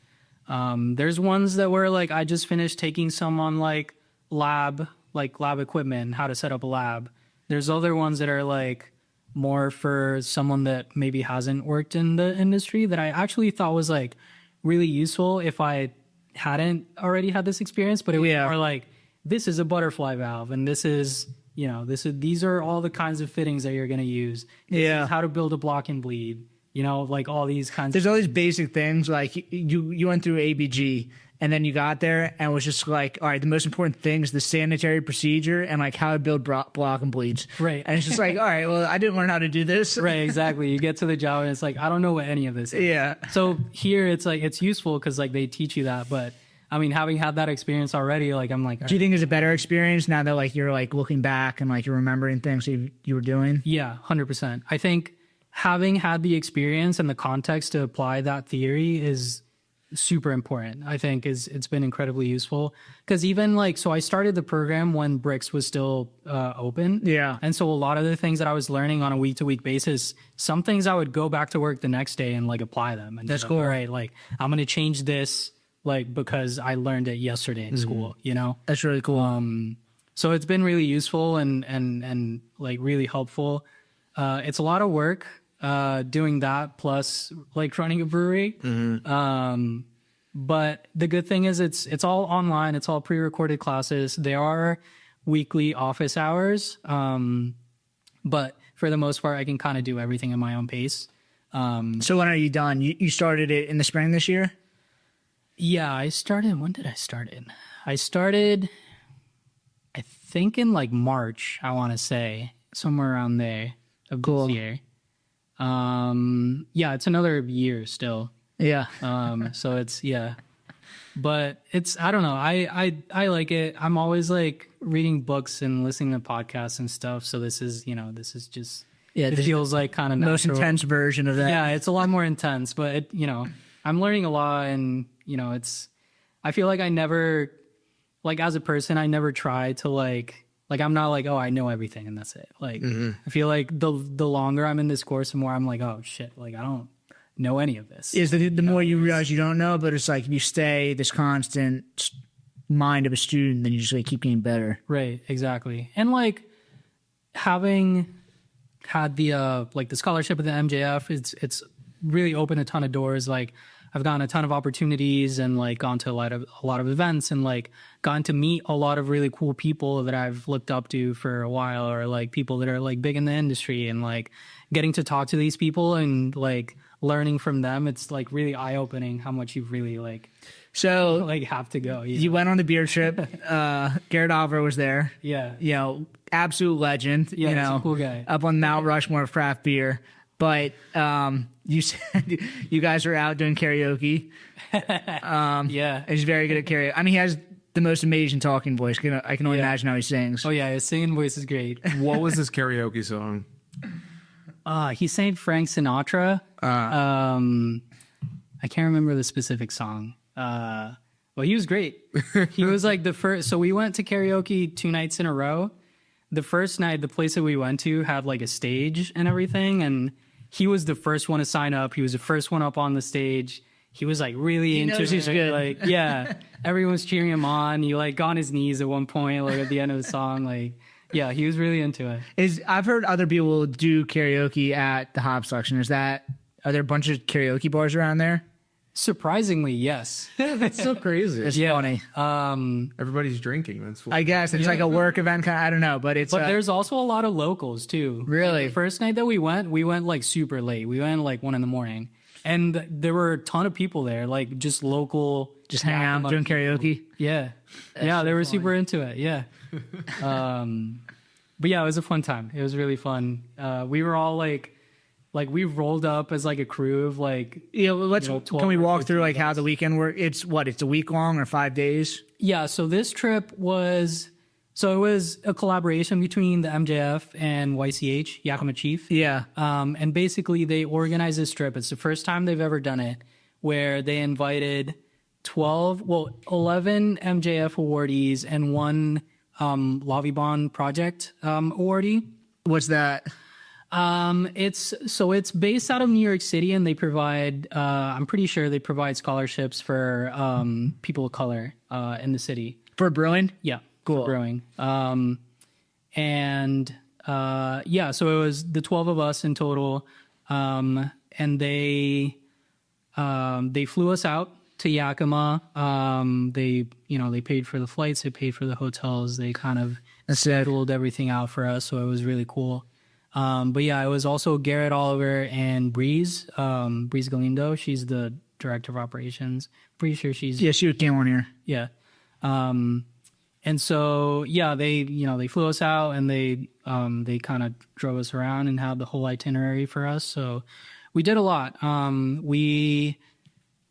there's ones that were like I just finished taking some on like lab equipment, how to set up a lab. There's other ones that are like more for someone that maybe hasn't worked in the industry that I actually thought was like really useful if I hadn't already had this experience, but it was more like, this is a butterfly valve, and this is, these are all the kinds of fittings that you're going to use. This is how to build a block and bleed, like all these kinds There's all these basic things like you went through ABG and then you got there and was just like, all right, the most important thing is the sanitary procedure and like how to build block and bleeds. Right. And it's just like, all right, well, I didn't learn how to do this. Right, exactly. You get to the job and it's like, I don't know what any of this is. Yeah. So here it's like, it's useful because like they teach you that. But I mean, having had that experience already, like I'm like, Do you think it's a better experience now that like you're like looking back and like you're remembering things you were doing? yeah, 100%. I think having had the experience and the context to apply that theory is super important. I think it's been incredibly useful because even like, so I started the program when Brix was still open. Yeah. And so a lot of the things that I was learning on a week to week basis, some things I would go back to work the next day and like apply them. And That's be like, cool. All right, like I'm going to change this like because I learned it yesterday in school, That's really cool. So it's been really useful and like really helpful. It's a lot of work doing that plus like running a brewery. But the good thing is it's all online. It's all pre-recorded classes. There are weekly office hours. But for the most part, I can kind of do everything at my own pace. So when are you done? You started it in the spring this year? Yeah, when did I start it? I started, I think in like March, I want to say, somewhere around there of this year. Yeah, it's another year still. Yeah. So it's, but it's, I don't know. I like it. I'm always like reading books and listening to podcasts and stuff. So this is just, it feels like kind of Most intense version of that. Yeah, it's a lot more intense, but I'm learning a lot, and I feel like I never, like as a person, I never try to like I'm not like, oh, I know everything and that's it. Like I feel like the longer I'm in this course, the more I'm like, oh shit, like I don't know any of this. Is the more you realize you don't know, but it's like if you stay this constant mind of a student, then you just like keep getting better. Right, exactly. And like having had the like the scholarship at the MJF, it's really opened a ton of doors. Like I've gotten a ton of opportunities and like gone to a lot of events and like gotten to meet a lot of really cool people that I've looked up to for a while, or like people that are like big in the industry, and like getting to talk to these people and like learning from them. It's like really eye-opening how much you've really like have to go. You went on the beer trip. Garrett Oliver was there. Yeah. Absolute legend. Yeah, he's a cool guy. Up on Mount Rushmore of craft beer. But you said you guys were out doing karaoke. Yeah. He's very good at karaoke. I mean, he has the most amazing talking voice. I can only imagine how he sings. Oh yeah, his singing voice is great. What was his karaoke song? He sang Frank Sinatra. I can't remember the specific song. Well, he was great. He was like the first. So we went to karaoke 2 nights in a row. The first night, the place that we went to had like a stage and everything, and he was the first one to sign up. He was the first one up on the stage. He was like really into it. Good. Like, yeah, everyone's cheering him on. He like got on his knees at one point, like at the end of the song. Like, yeah, he was really into it. I've heard other people do karaoke at the hop selection. Are there a bunch of karaoke bars around there? Surprisingly, yes. That's so crazy. It's funny. Everybody's drinking. That's I guess it's like a work event kind of, I don't know, but it's there's also a lot of locals too. Really? Like, the first night that we went like super late. We went like 1 a.m. and there were a ton of people there, like just local, just hanging out doing karaoke. Yeah. Yeah, they were super into it. Yeah. But yeah, it was a fun time. It was really fun. We were all like we rolled up as like a crew of like, can we walk through like how the weekend worked? It's a week long or 5 days? Yeah. So this trip it was a collaboration between the MJF and YCH, Yakima Chief. Yeah. And basically they organized this trip. It's the first time they've ever done it, where they invited 11 MJF awardees and 1 Lavibon project awardee. What's that? It's based out of New York City, and they provide I'm pretty sure they provide scholarships for people of color in the city For brewing? yeah Cool. for brewing. So it was the 12 of us in total, and they flew us out to Yakima. They paid for the flights, they paid for the hotels, they kind of scheduled everything out for us, so it was really cool. But yeah, it was also Garrett Oliver and Breeze Galindo. She's the director of operations. Pretty sure she's... Yeah, she came on here. Yeah. And so, yeah, they flew us out, and they kind of drove us around and had the whole itinerary for us. So we did a lot. We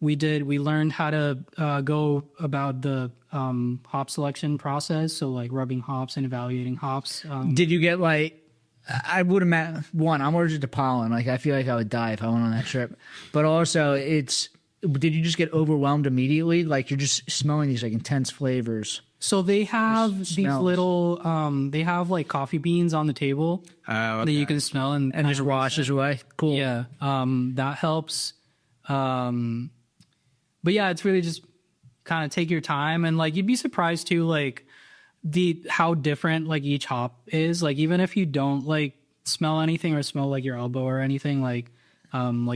learned how to go about the hop selection process. So like rubbing hops and evaluating hops. Did you get like... I would imagine, I'm allergic to pollen. Like, I feel like I would die if I went on that trip. But also, did you just get overwhelmed immediately? Like, you're just smelling these, like, intense flavors. So they have these little, they have, like, coffee beans on the table that you can smell. And just washes away. Cool. Yeah. That helps. But, yeah, it's really just kind of take your time. And, like, you'd be surprised, too, like, how different like each hop is. Like even if you don't like smell anything or smell like your elbow or anything, like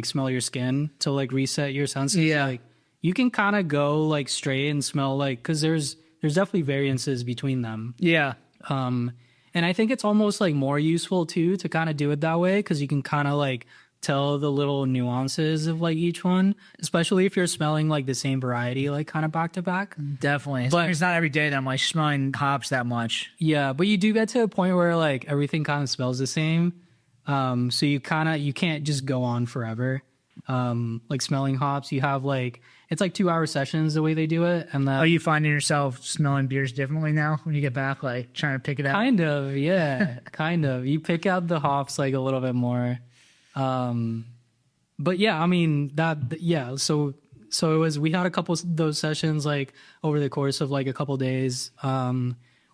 smell your skin to like reset your senses. Yeah, like you can kind of go like straight and smell like, because there's definitely variances between them. Yeah. And I think it's almost like more useful too to kind of do it that way, because you can kind of like tell the little nuances of like each one, especially if you're smelling like the same variety like kind of back to back. Definitely. But it's not every day that I'm like smelling hops that much. Yeah, but you do get to a point where like everything kind of smells the same. So you can't just go on forever. Like smelling hops, you have like, it's like 2-hour sessions the way they do it. And are you finding yourself smelling beers differently now when you get back, like trying to pick it out? Kind of, yeah. Kind of. You pick out the hops like a little bit more. But yeah, I mean so it was, we had a couple of those sessions like over the course of like a couple of days.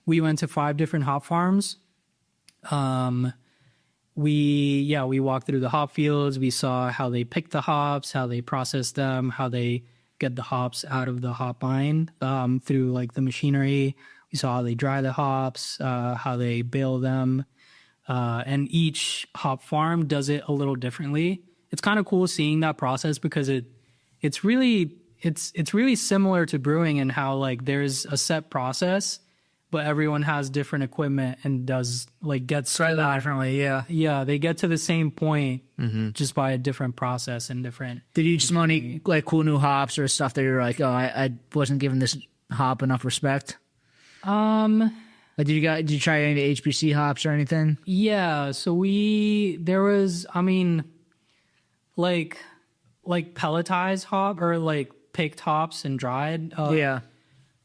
We went to 5 different hop farms. We walked through the hop fields. We saw how they pick the hops, how they process them, how they get the hops out of the hop vine, through like the machinery. We saw how they dry the hops, how they bale them. And each hop farm does it a little differently. It's kind of cool seeing that process, because it's really similar to brewing in how like there's a set process, but everyone has different equipment and gets slightly differently. Yeah, they get to the same point just by a different process and different. Did you smell any like cool new hops or stuff that you're like, oh, I wasn't giving this hop enough respect? Like, did you try any of the HBC hops or anything? Yeah, so there was, I mean, like pelletized hop or like picked hops and dried. Yeah.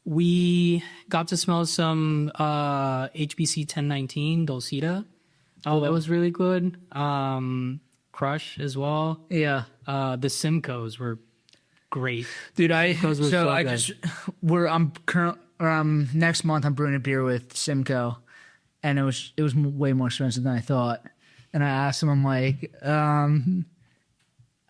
We got to smell some HBC 1019 Dulcita. Oh, that was really good. Crush as well. Yeah. The Simcoes were great. Dude, Those were so I good. just next month I'm brewing a beer with Simcoe, and it was way more expensive than I thought. And I asked him, I'm like,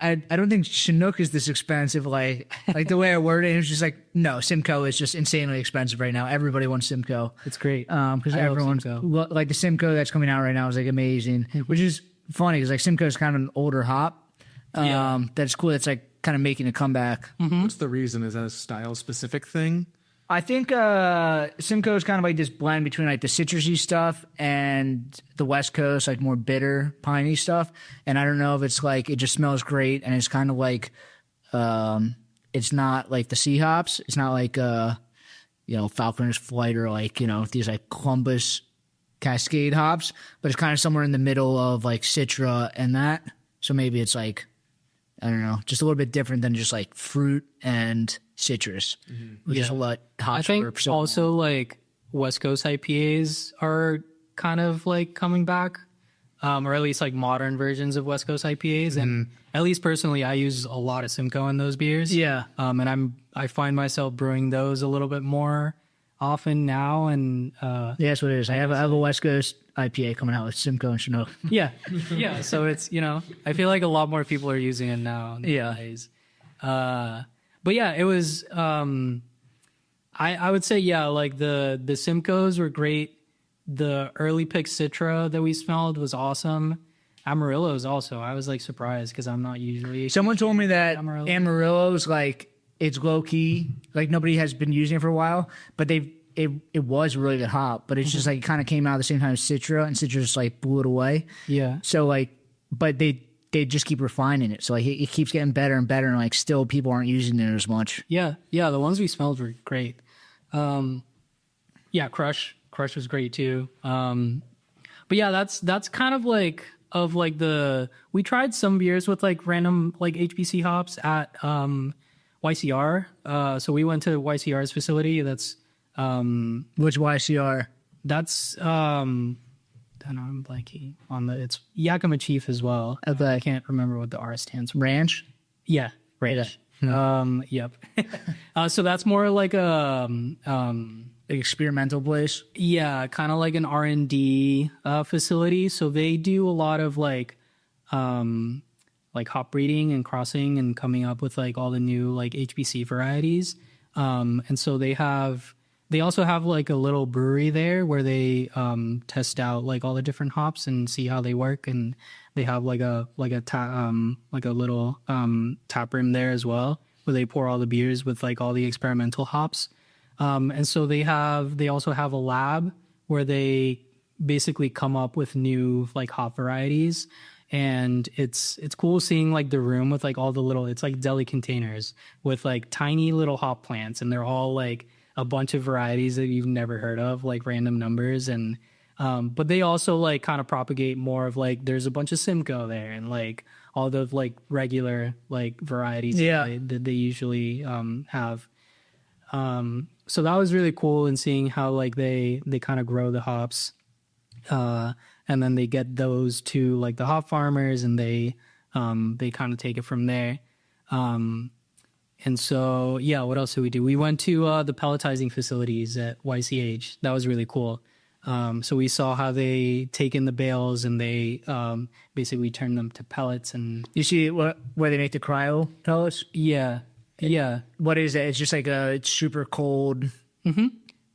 I don't think Chinook is this expensive. Like the way I worded it, it was just like, no, Simcoe is just insanely expensive right now. Everybody wants Simcoe. It's great. Because I love everyone's Simcoe. like the Simcoe that's coming out right now is like amazing, which is funny because like Simcoe is kind of an older hop. That's cool. It's like kind of making a comeback. What's the reason? Is that a style specific thing? I think Simcoe is kind of like this blend between like the citrusy stuff and the West Coast, like more bitter, piney stuff. And I don't know if it's like it just smells great and it's kind of like it's not like the sea hops. It's not like Falconer's Flight or like these like Columbus Cascade hops, but it's kind of somewhere in the middle of like Citra and that. So maybe it's like I don't know, just a little bit different than just like fruit and citrus, which is a lot hops. I think also like West Coast IPAs are kind of like coming back, or at least like modern versions of West Coast IPAs. And at least personally, I use a lot of Simcoe in those beers. Yeah. And I find myself brewing those a little bit more often now. And yeah, that's what it is. I have a West Coast IPA coming out with Simcoe and Chinook. yeah. So it's I feel like a lot more people are using it now. Nowadays. But yeah, it was. I would say like the Simcoes were great. The early pick Citra that we smelled was awesome. Amarillo's also. I was like surprised because I'm not usually. Someone told me that Amarillo. Amarillo's like it's low key, like nobody has been using it for a while, but it was really good hop, but it's just like it kind of came out at the same time as Citra, and Citra just like blew it away. Yeah. So like, but they just keep refining it, so like it keeps getting better and better, and like still people aren't using it as much. Yeah. The ones we smelled were great. Yeah, Crush was great too. But yeah, that's kind of like we tried some beers with like random like HBC hops at YCR. So we went to YCR's facility. That's Which YCR? that's I don't know, I'm blanking on it's Yakima Chief as well. Okay. I can't remember what the R stands for. Ranch? Yeah, right. Yep. So that's more like a Experimental place? yeah, kind of like an R&D facility. So they do a lot of like hop breeding and crossing and coming up with like all the new like HBC varieties. And so they also have like a little brewery there where they test out like all the different hops and see how they work. And they have like a little tap room there as well where they pour all the beers with like all the experimental hops. And so they also have a lab where they basically come up with new like hop varieties. And it's cool seeing like the room with like all the little, it's like deli containers with like tiny little hop plants, and they're all like a bunch of varieties that you've never heard of, like random numbers. And but they also like kind of propagate more of like there's a bunch of Simcoe there and like all the like regular like varieties that they usually have. So that was really cool, and seeing how like they kind of grow the hops. And then they get those to like the hop farmers, and they kind of take it from there. And so, yeah, what else did we do? We went to the pelletizing facilities at YCH. That was really cool. So we saw how they take in the bales and they basically turn them to pellets. And You see where they make the cryo pellets? yeah. What is it? It's just like it's super cold.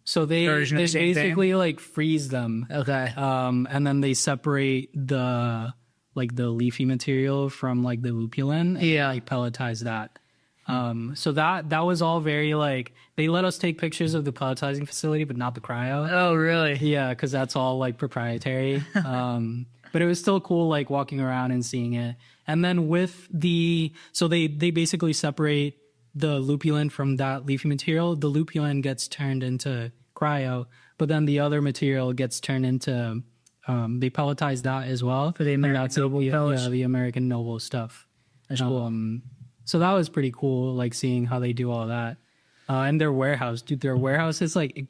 So they Version of the same basically like freeze them. Okay. And then they separate the leafy material from like the lupulin. Yeah. And like pelletize that. So that was all very like, they let us take pictures of the pelletizing facility, but not the cryo. Oh, really? Yeah, because that's all like proprietary. But it was still cool like walking around and seeing it. And then so they basically separate the lupulin from that leafy material. The lupulin gets turned into cryo, but then the other material gets turned into they pelletize that as well. For the American Noble pellets? Yeah, the American Noble stuff. That's cool. So that was pretty cool, like seeing how they do all that. And their warehouse is like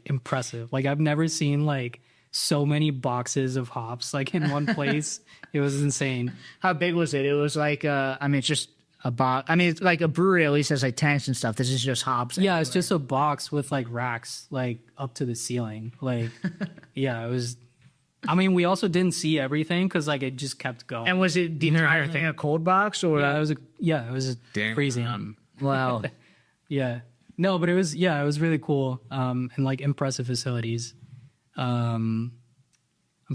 impressive. Like I've never seen like so many boxes of hops like in one place. It was insane. How big was it? It was like, it's just a box. I mean, it's like a brewery at least has like tanks and stuff. This is just hops. Yeah, it's just a box with like racks like up to the ceiling. Like, yeah, it was. I mean, we also didn't see everything because like it just kept going. And was it the entire thing a cold box or? Yeah, it was freezing. Wow. Yeah. No, but it was really cool. And like impressive facilities. I'm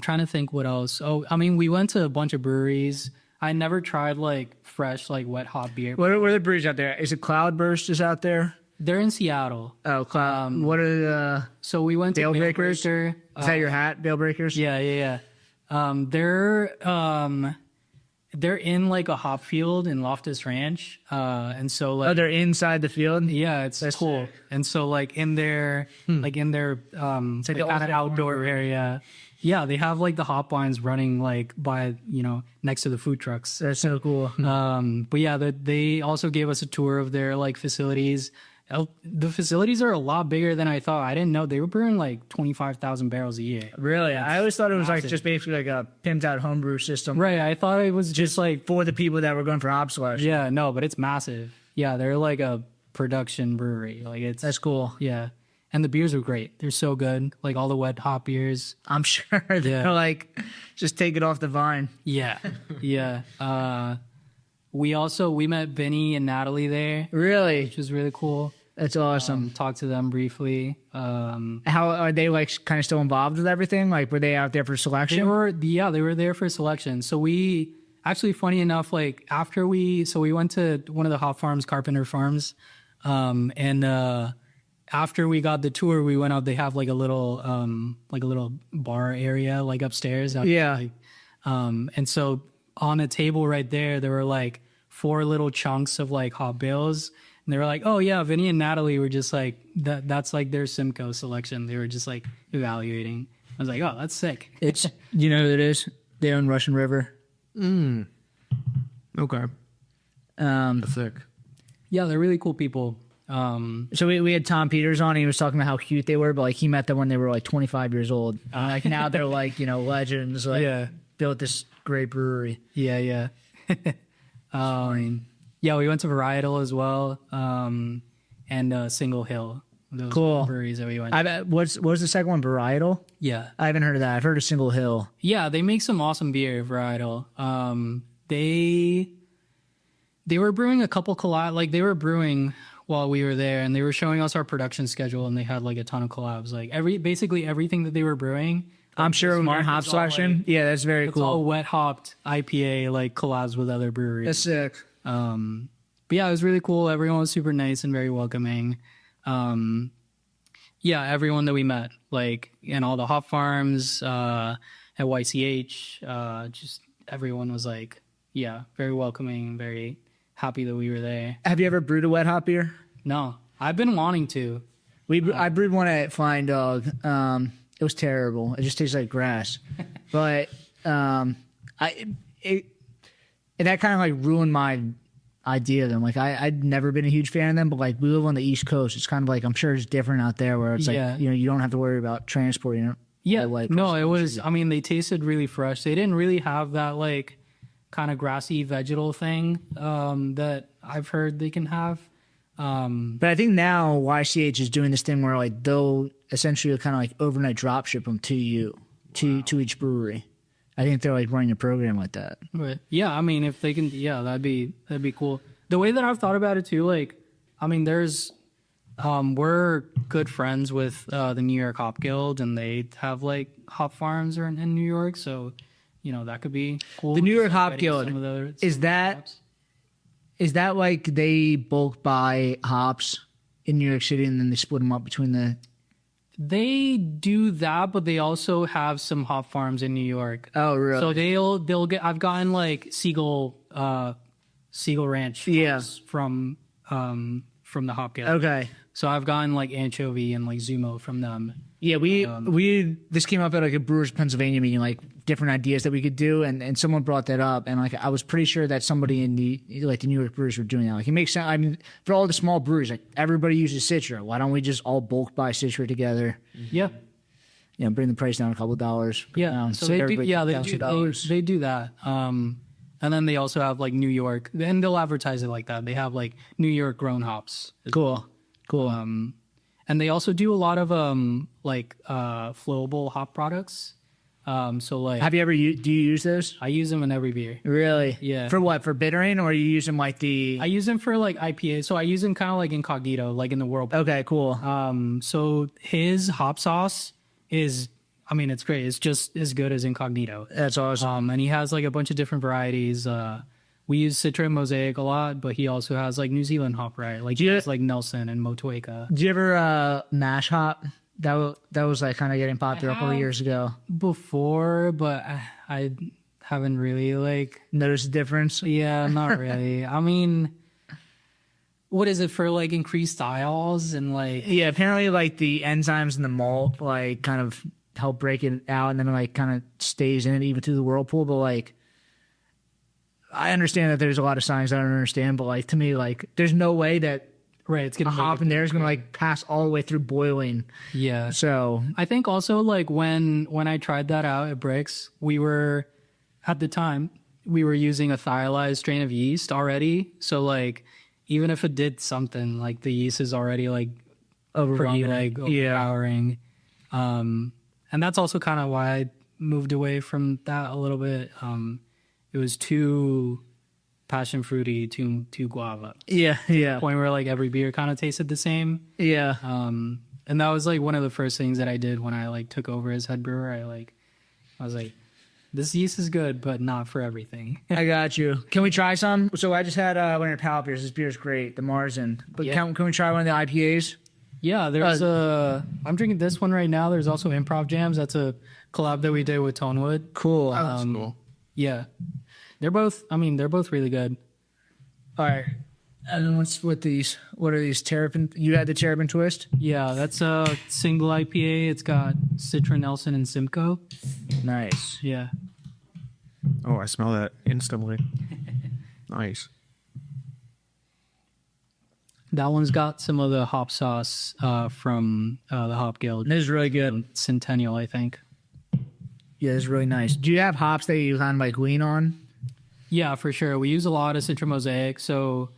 trying to think what else. Oh, I mean, we went to a bunch of breweries. I never tried like fresh, like wet hop beer. What are the breweries out there? Is it Cloudburst is out there? They're in Seattle. Oh, what are the So we went to Bale Breakers? Is that your hat, Bale Breakers? Yeah. They're in like a hop field in Loftus Ranch. And so like they're inside the field? Yeah, that's cool. Sick. And so like in their it's like kind of outdoor area. Yeah, they have like the hop lines running like by, next to the food trucks. That's so cool. But yeah, they also gave us a tour of their like facilities. The facilities are a lot bigger than I thought. I didn't know they were brewing like 25,000 barrels a year. Really? I always thought it was massive. Like just basically like a pimped out homebrew system. Right. I thought it was just like for the people that were going for hop selection. Yeah, no, but it's massive. Yeah, they're like a production brewery. Like that's cool. Yeah. And the beers are great. They're so good. Like all the wet hop beers. I'm sure they're like just take it off the vine. Yeah. Yeah. We met Vinny and Natalie there. Really? Which was really cool. That's awesome. Talked to them briefly. How are they like kind of still involved with everything? Like were they out there for selection? They were there for selection. So we actually, funny enough, like after we went to one of the hop farms, Carpenter Farms. After we got the tour, we went out. They have like a little bar area like upstairs. Yeah. And so on a table right there were like 4 little chunks of like hop bales. And they were like, oh yeah, Vinny and Natalie were just like, that's like their Simcoe selection. They were just like evaluating. I was like, oh, that's sick. It's, you know who it is? They own Russian River. Okay. That's sick. Yeah, they're really cool people. So we had Tom Peters on. He was talking about how cute they were, but like he met them when they were like 25 years old. Like now they're like, legends. Like built this great brewery. Yeah. Yeah, we went to Varietal as well, and Single Hill. Those cool breweries that we went to. What was the second one? Varietal? Yeah. I haven't heard of that. I've heard of Single Hill. Yeah, they make some awesome beer, Varietal. They were brewing a couple collabs. They were brewing while we were there, and they were showing us our production schedule, and they had like a ton of collabs. Like basically everything that they were brewing. I'm sure more hop selection. Like, that's very cool. It's all wet hopped IPA like collabs with other breweries. That's sick. But yeah, it was really cool. Everyone was super nice and very welcoming. Yeah, everyone that we met, like in all the hop farms, at YCH, just everyone was like, very welcoming, very happy that we were there. Have you ever brewed a wet hop beer? No, I've been wanting to. I brewed one at Flying Dog. It was terrible. It just tastes like grass. But that kind of like ruined my idea of them. Like I'd never been a huge fan of them, but like we live on the East Coast. It's kind of like, I'm sure it's different out there where it's like, you don't have to worry about transporting it. Yeah. No, it was, I mean, they tasted really fresh. They didn't really have that like kind of grassy vegetal thing that I've heard they can have. But I think now YCH is doing this thing where like they'll essentially kind of like overnight drop ship them to you, to each brewery. I think they're like running a program like that. Right. Yeah, I mean, if they can, that'd be cool. The way that I've thought about it too, like, I mean, there's, we're good friends with the New York Hop Guild, and they have like hop farms in New York, so that could be cool. The New York Hop Guild, is that like they bulk buy hops in New York City and then they split them up between the? They do that, but they also have some hop farms in New York. Oh, really? So they'll get. I've gotten like Seagull Ranch from the Hop Guild. Okay. So I've gotten like anchovy and like Zumo from them. Yeah, this came up at like a Brewers Pennsylvania meeting, like different ideas that we could do, and someone brought that up, and like I was pretty sure that somebody in the New York Brewers were doing that. Like it makes sense. I mean, for all the small breweries, like everybody uses Citra. Why don't we just all bulk buy Citra together? Yeah. bring the price down a couple of dollars. Yeah, so they do. Yeah, they do that. And then they also have like New York, and they'll advertise it like that. They have like New York grown hops. Cool. And they also do a lot of flowable hop products. So like, have you ever do you use those? I use them in every beer. Really? Yeah. For what? For bittering, or you use them like I use them for like IPA. So I use them kind of like incognito, like in the whirlpool. Okay, cool. So his hop sauce is, I mean, it's great. It's just as good as incognito. That's awesome. And he has like a bunch of different varieties. We use Citra and Mosaic a lot, but he also has like New Zealand hop, right? Like he has like Nelson and Motueka. Do you ever mash hop? That was like kind of getting popular a couple of years ago. Before, but I haven't really like noticed a difference. Yeah, not really. I mean, what is it for like increased styles and like? Yeah, apparently like the enzymes in the malt like kind of help break it out, and then it like kind of stays in it even through the whirlpool. But like, I understand that there's a lot of science I don't understand, but like to me, like there's no way that it's gonna hop in there is gonna like pass all the way through boiling. Yeah. So I think also like when I tried that out at Brix, we were at the time we were using a thiolized strain of yeast already. So like even if it did something, like the yeast is already like overpowering. And that's also kind of why I moved away from that a little bit. It was too passion fruity, too guava. Yeah. Point where like every beer kind of tasted the same. Yeah. And that was like one of the first things that I did when I like took over as head brewer. I was like, this yeast is good, but not for everything. I got you. Can we try some? So I just had one of your palate beers. This beer is great, the Marzen. But can we try one of the IPAs? Yeah, there's I'm drinking this one right now. There's also Improv Jams. That's a collab that we did with Tonewood. Cool. That's cool. Yeah. They're both really good. All right. And then what's with these? What are these? Terrapin? You had the Terrapin Twist? Yeah, that's a single IPA. It's got Citra, Nelson, and Simcoe. Nice. Yeah. Oh, I smell that instantly. Nice. That one's got some of the hop sauce from the Hop Guild. This is really good. Centennial, I think. Yeah, this is really nice. Do you have hops that you kind of like lean on? Yeah, for sure. We use a lot of Citra Mosaic. So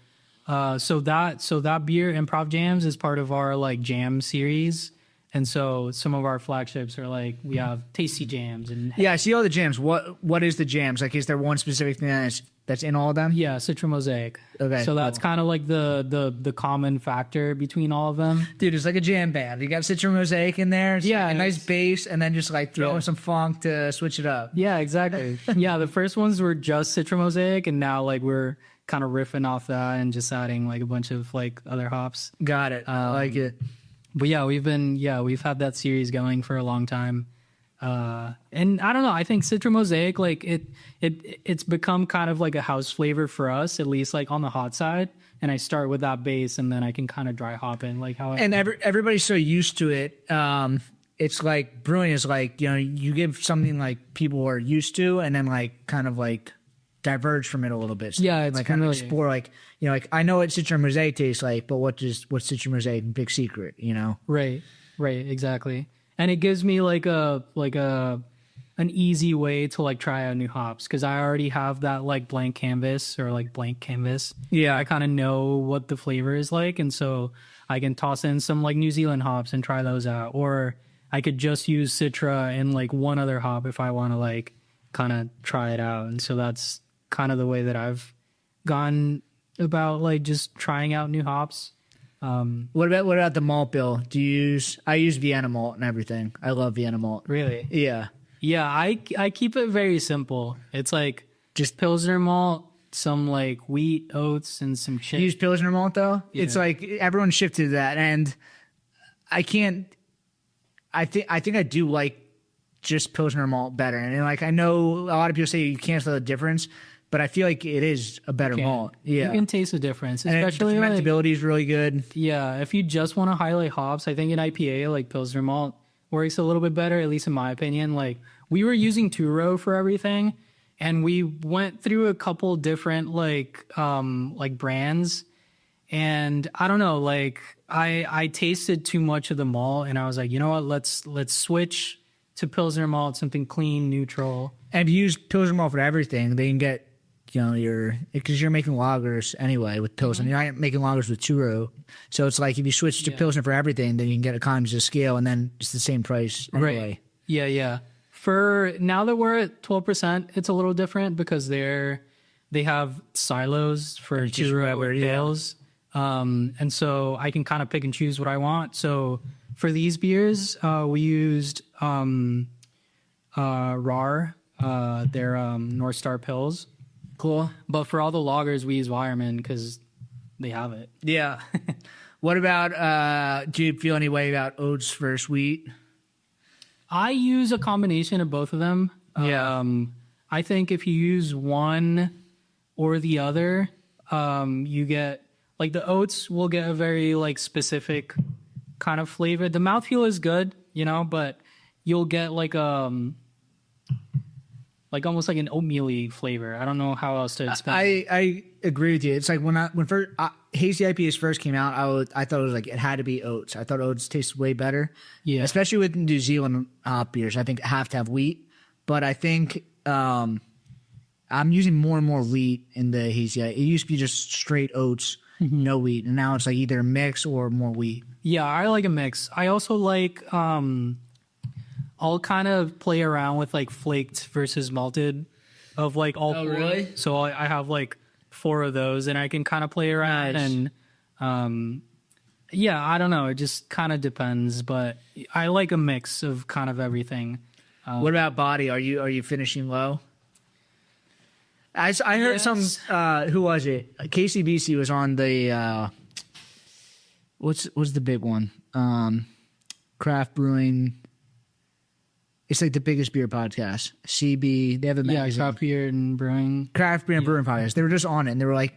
that beer, Improv Jams, is part of our like jam series. And so some of our flagships are like, we have tasty jams and yeah, I see all the jams. What is the jams? Like, is there one specific thing that's in all of them? Yeah, Citra Mosaic. Okay, so that's kind of like the common factor between all of them. Dude, it's like a jam band. You got Citra Mosaic in there. It's like a nice bass, and then just like throw in some funk to switch it up. Yeah, exactly. Yeah, the first ones were just Citra Mosaic, and now like we're kind of riffing off that and just adding like a bunch of like other hops. Got it. I like it. But yeah, we've had that series going for a long time. And I don't know, I think Citra Mosaic, like it's become kind of like a house flavor for us, at least like on the hot side. And I start with that base and then I can kind of dry hop in like how everybody's so used to it. It's like brewing is like, you know, you give something like people are used to and then like kind of like diverge from it a little bit. So yeah, it's like kind of explore, like, you know, like I know what Citra Mosaic tastes like, but what's Citra Mosaic big secret, you know? Right, exactly. And it gives me like an easy way to like try out new hops because I already have that like blank canvas. Yeah, I kind of know what the flavor is like, and so I can toss in some like New Zealand hops and try those out, or I could just use Citra and like one other hop if I want to like kind of try it out. And so that's kind of the way that I've gone about like just trying out new hops. What about the malt bill? I use Vienna malt and everything. I love Vienna malt. Really? Yeah. Yeah, I keep it very simple. It's like just Pilsner malt, some like wheat, oats, and some shit. You use Pilsner malt though? Yeah. It's like everyone shifted to that, and I think I do like just Pilsner malt better. And like I know a lot of people say you can't tell the difference, but I feel like it is a better malt. Yeah, you can taste the difference, especially the fermentability is really good. Yeah, if you just want to highlight hops, I think an IPA like Pilsner malt works a little bit better, at least in my opinion. Like we were using two-row for everything, and we went through a couple different like brands, and I don't know, like I tasted too much of the malt, and I was like, you know what, let's switch to Pilsner malt, something clean, neutral. And if you use Pilsner malt for everything, then you can get, because you're making lagers anyway with Pilsner. You're not making lagers with churro. So it's like if you switch to Pilsner for everything, then you can get economies of scale, and then it's the same price anyway. Right. Yeah. For now that we're at 12%, it's a little different because they have silos for churro ales. And so I can kind of pick and choose what I want. So for these beers, we used RAR, their North Star Pills. Cool. But for all the lagers, we use Wireman because they have it. Yeah. What about, do you feel any way about oats versus wheat? I use a combination of both of them. Yeah. I think if you use one or the other, you get, like, the oats will get a very, like, specific kind of flavor. The mouthfeel is good, but you'll get like almost like an oatmeal-y flavor. I don't know how else to explain. I agree with you. It's like when hazy IPAs first came out, I thought it was like it had to be oats. I thought oats tasted way better. Yeah, especially with New Zealand hop beers. I think have to have wheat, but I think I'm using more and more wheat in the hazy. It used to be just straight oats, no wheat, and now it's like either a mix or more wheat. Yeah, I like a mix. I also like I'll kind of play around with like flaked versus malted of like all four. Really? So I have like 4 of those, and I can kind of play around. Nice. And yeah, I don't know. It just kind of depends, but I like a mix of kind of everything. What about body? Are you finishing low? I heard some. Who was it? KCBC was on the. What's the big one? Craft Brewing. It's like the biggest beer podcast. CB, they have a magazine. Craft beer and brewing. Craft beer and brewing podcast. They were just on it, and they were like,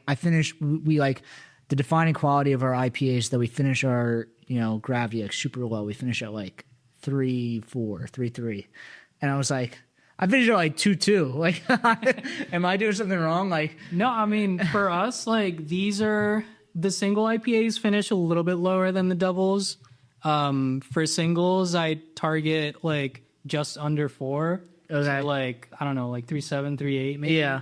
we like the defining quality of our IPAs that we finish our, gravity like super low. We finish at like 3.4, 3.3. And I was like, I finished at like 2.2. Like, am I doing something wrong? Like, no, I mean, for us, like these are the single IPAs finish a little bit lower than the doubles. For singles, I target like just under 4. Okay. So like, I don't know, like 3.7, 3.8 maybe. Yeah.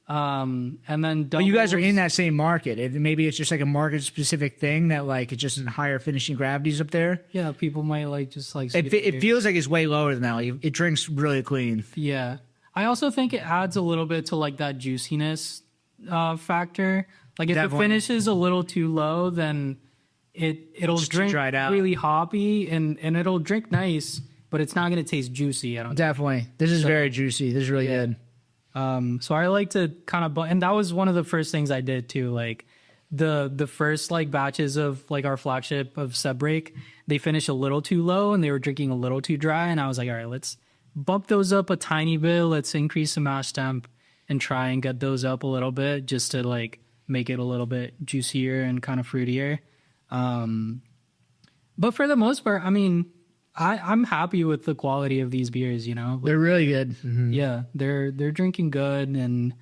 And then doubles, but you guys are in that same market. Maybe it's just like a market specific thing that like it's just in higher finishing gravities up there. Yeah, people might like just like it feels like it's way lower than that. Like, it drinks really clean. Yeah. I also think it adds a little bit to like that juiciness factor. Like if Definitely. it finishes a little too low, then it'll Just drink dried out. really hoppy and it'll drink nice, but it's not going to taste juicy. I don't think. Definitely. This is very juicy. This is really good. So I like to kind of, and that was one of the first things I did too. Like the first like batches of like our flagship of Sub Break, they finished a little too low and they were drinking a little too dry. And I was like, all right, let's bump those up a tiny bit. Let's increase the mash temp and try and get those up a little bit just to like make it a little bit juicier and kind of fruitier. But for the most part, I mean, I'm happy with the quality of these beers, They're really good. Mm-hmm. Yeah, they're drinking good, and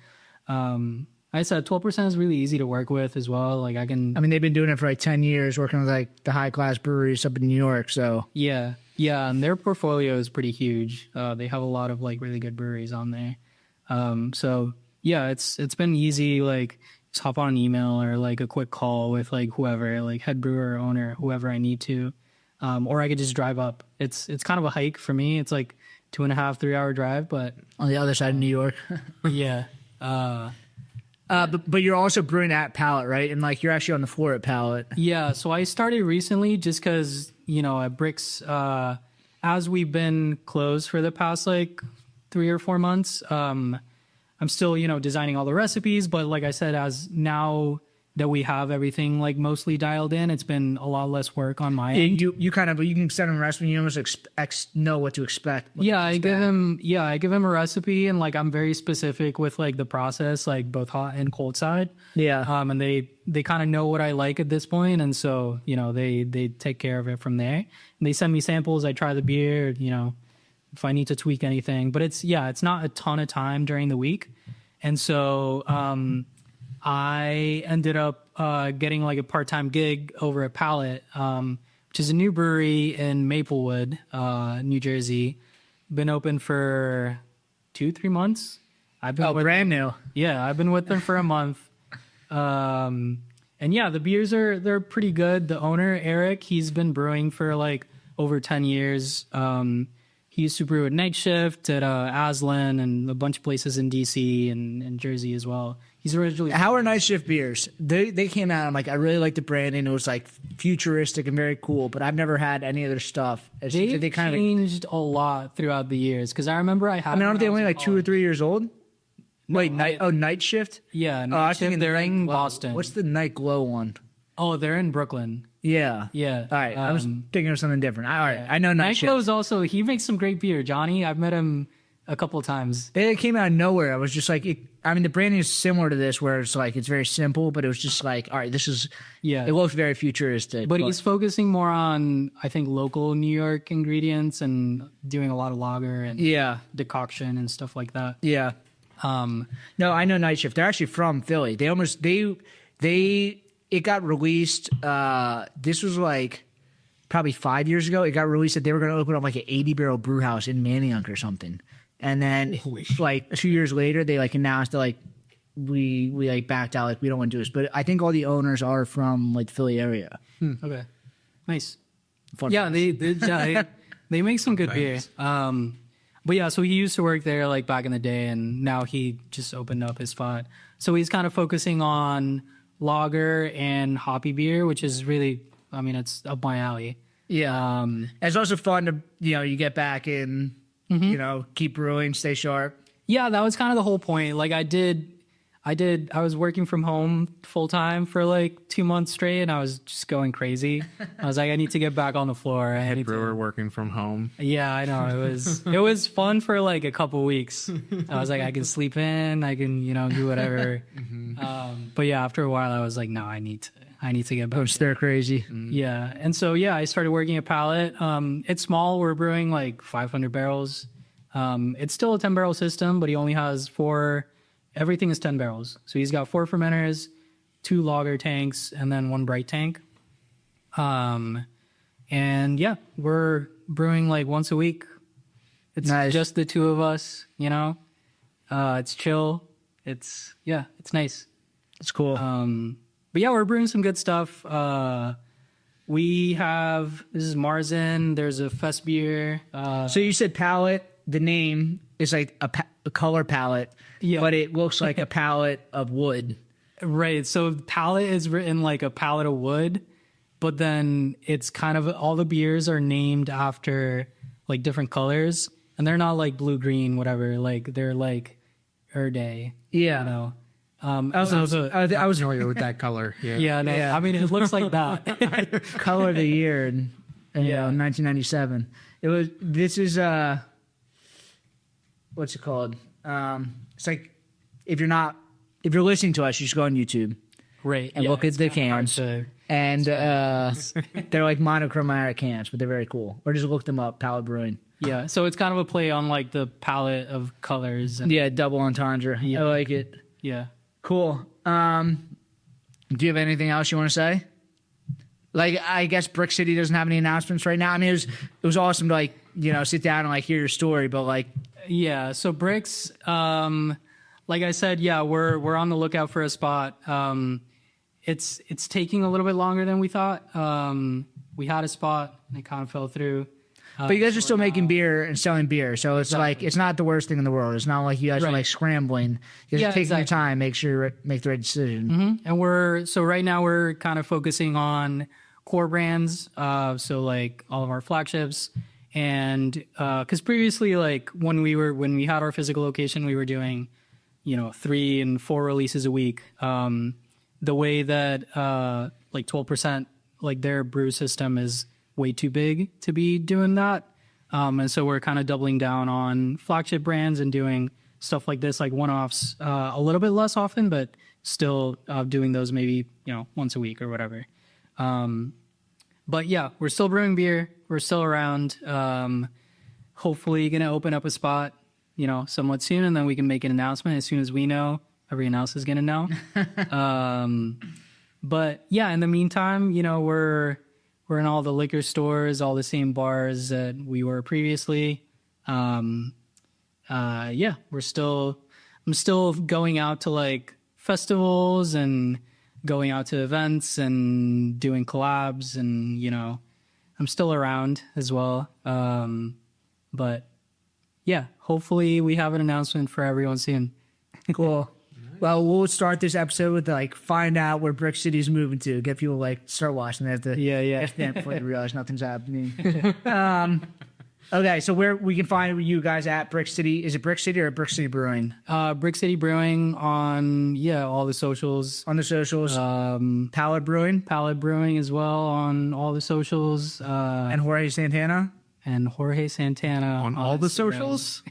I said 12% is really easy to work with as well. Like I mean, they've been doing it for like 10 years, working with like the high class breweries up in New York. So yeah, and their portfolio is pretty huge. They have a lot of like really good breweries on there. So yeah, it's been easy. Like just hop on an email or like a quick call with like whoever, like head brewer, owner, whoever I need to. Or I could just drive up. It's kind of a hike for me. It's like 2.5, 3 hour drive, but on the other side of New York. yeah. But you're also brewing at Pallet, right? And like you're actually on the floor at Pallet. Yeah. So I started recently just because, at Brix, as we've been closed for the past like 3 or 4 months, I'm still, designing all the recipes. But like I said, as now that we have everything like mostly dialed in, it's been a lot less work on my end. You can send him a recipe. You almost know what to expect. I give him a recipe, and like I'm very specific with like the process, like both hot and cold side. Yeah. And they kind of know what I like at this point, and so they take care of it from there. And they send me samples. I try the beer. If I need to tweak anything, but it's not a ton of time during the week, and so I ended up getting like a part-time gig over at Pallet, which is a new brewery in Maplewood, New Jersey. been open for 2-3 months. I've been brand new. Yeah, I've been with them for a month. And yeah, the beers they're pretty good. The owner, Eric, he's been brewing for like over 10 years. He used to brew at Night Shift at Aslan and a bunch of places in DC and Jersey as well. He's originally... How are Night Shift beers? They came out, I'm like, I really like the branding. It was like futuristic and very cool, but I've never had any of their stuff. They kind of changed a lot throughout the years, because I remember I had... aren't they only like 2 or 3 years old? No, wait, Night Shift? Yeah, Night Shift, they're in Boston. What's the Night Glow one? Oh, they're in Brooklyn. Yeah. Yeah. All right. I was thinking of something different. All right. Yeah. I know Night Shift. Glow's also, he makes some great beer. Johnny, I've met him a couple of times. It came out of nowhere. I was just like, the branding is similar to this, where it's like, it's very simple, but it was just like, all right, this is, it looks very futuristic. But he's focusing more on, I think, local New York ingredients and doing a lot of lager and decoction and stuff like that. Yeah. No, I know Night Shift. They're actually from Philly. It got released. This was like probably 5 years ago. It got released that they were going to open up like an 80-barrel brew house in Manayunk or something. And then like 2 years later, they like announced that like we like backed out, like we don't want to do this. But I think all the owners are from like the Philly area. Okay, nice. Fun They make some good beer. But yeah, so he used to work there like back in the day, and now he just opened up his spot. So he's kind of focusing on lager and hoppy beer, which is really, it's up my alley. Yeah. It's also fun to, you get back in, keep brewing, stay sharp. Yeah, that was kind of the whole point. Like I was working from home full time for like 2 months straight, and I was just going crazy. I was like, I need to get back on the floor. Head brewer working from home. Yeah, I know. It was fun for like a couple weeks. I was like, I can sleep in, I can, do whatever. But yeah, after a while I was like, no, I need to get back. Don't stir crazy. Yeah. And so I started working at Pallet. It's small. We're brewing like 500 barrels. It's still a 10-barrel system, but he only has 4. Everything is 10 barrels. So he's got 4 fermenters, 2 lager tanks, and then 1 bright tank. And yeah, we're brewing like once a week. It's just the two of us, it's chill. It's nice. It's cool. But yeah, we're brewing some good stuff. We have, this is Marzen. There's a Fest beer. So you said palette, the name is like a color palette, but it looks like a palette of wood. Right. So palette is written like a palette of wood, but then it's kind of, all the beers are named after like different colors, and they're not like blue, green, whatever. Like they're like Erde. Yeah. I was familiar with that color. Yeah. Yeah. No, yeah. It looks like that. Color of the year in 1997. This is what's it called? It's like if you're listening to us, you just go on YouTube, right, and look at the cans, and they're like monochromatic cans, but they're very cool. Or just look them up, Pallet Brewing. Yeah, so it's kind of a play on like the palette of colors. And, double entendre. Yeah. I like it. Yeah, cool. Do you have anything else you want to say? Like, I guess Brix City doesn't have any announcements right now. It was awesome to like sit down and like hear your story, but like. Yeah, so Brix, like I said, we're on the lookout for a spot. It's taking a little bit longer than we thought. We had a spot and it kind of fell through. But you guys are still making beer and selling beer, so it's like it's not the worst thing in the world. It's not like you guys are like scrambling. You're just taking your time, make the right decision. And right now we're kind of focusing on core brands, so like all of our flagships. And because previously, like when we had our physical location, we were doing 3 and 4 releases a week. The way that like 12%, like their brew system is way too big to be doing that, and so we're kind of doubling down on flagship brands and doing stuff like this, like one-offs, a little bit less often, but still doing those maybe once a week or whatever. But yeah, we're still brewing beer. We're still around. Hopefully going to open up a spot, somewhat soon, and then we can make an announcement as soon as we know. Everyone else is going to know. But yeah, in the meantime, we're in all the liquor stores, all the same bars that we were previously. Yeah, I'm still going out to like festivals and going out to events and doing collabs, and I'm still around as well. But yeah, hopefully we have an announcement for everyone soon. Cool. Well, we'll start this episode with like find out where Brix City's moving to. Get people like start watching. They have to Yeah. before they realize nothing's happening. Okay, so where we can find you guys at Brix City? Is it Brix City or Brix City Brewing? Brix City Brewing on all the socials. On the socials. Pallet Brewing Pallet Brewing as well on all the socials. and Jorge Santana. And Jorge Santana On all the Instagram. socials?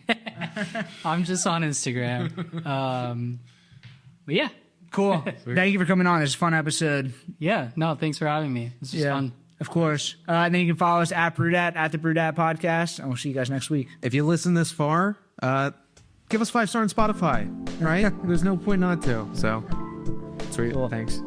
I'm just on Instagram. But yeah. Cool. Thank you for coming on. It's a fun episode. Yeah. No, thanks for having me. This is fun. Of course. And then you can follow us at Brewdat, at the Brewdat Podcast, and we'll see you guys next week. If you listen this far, give us 5-star on Spotify, right? There's no point not to. So, sweet. Cool. Thanks.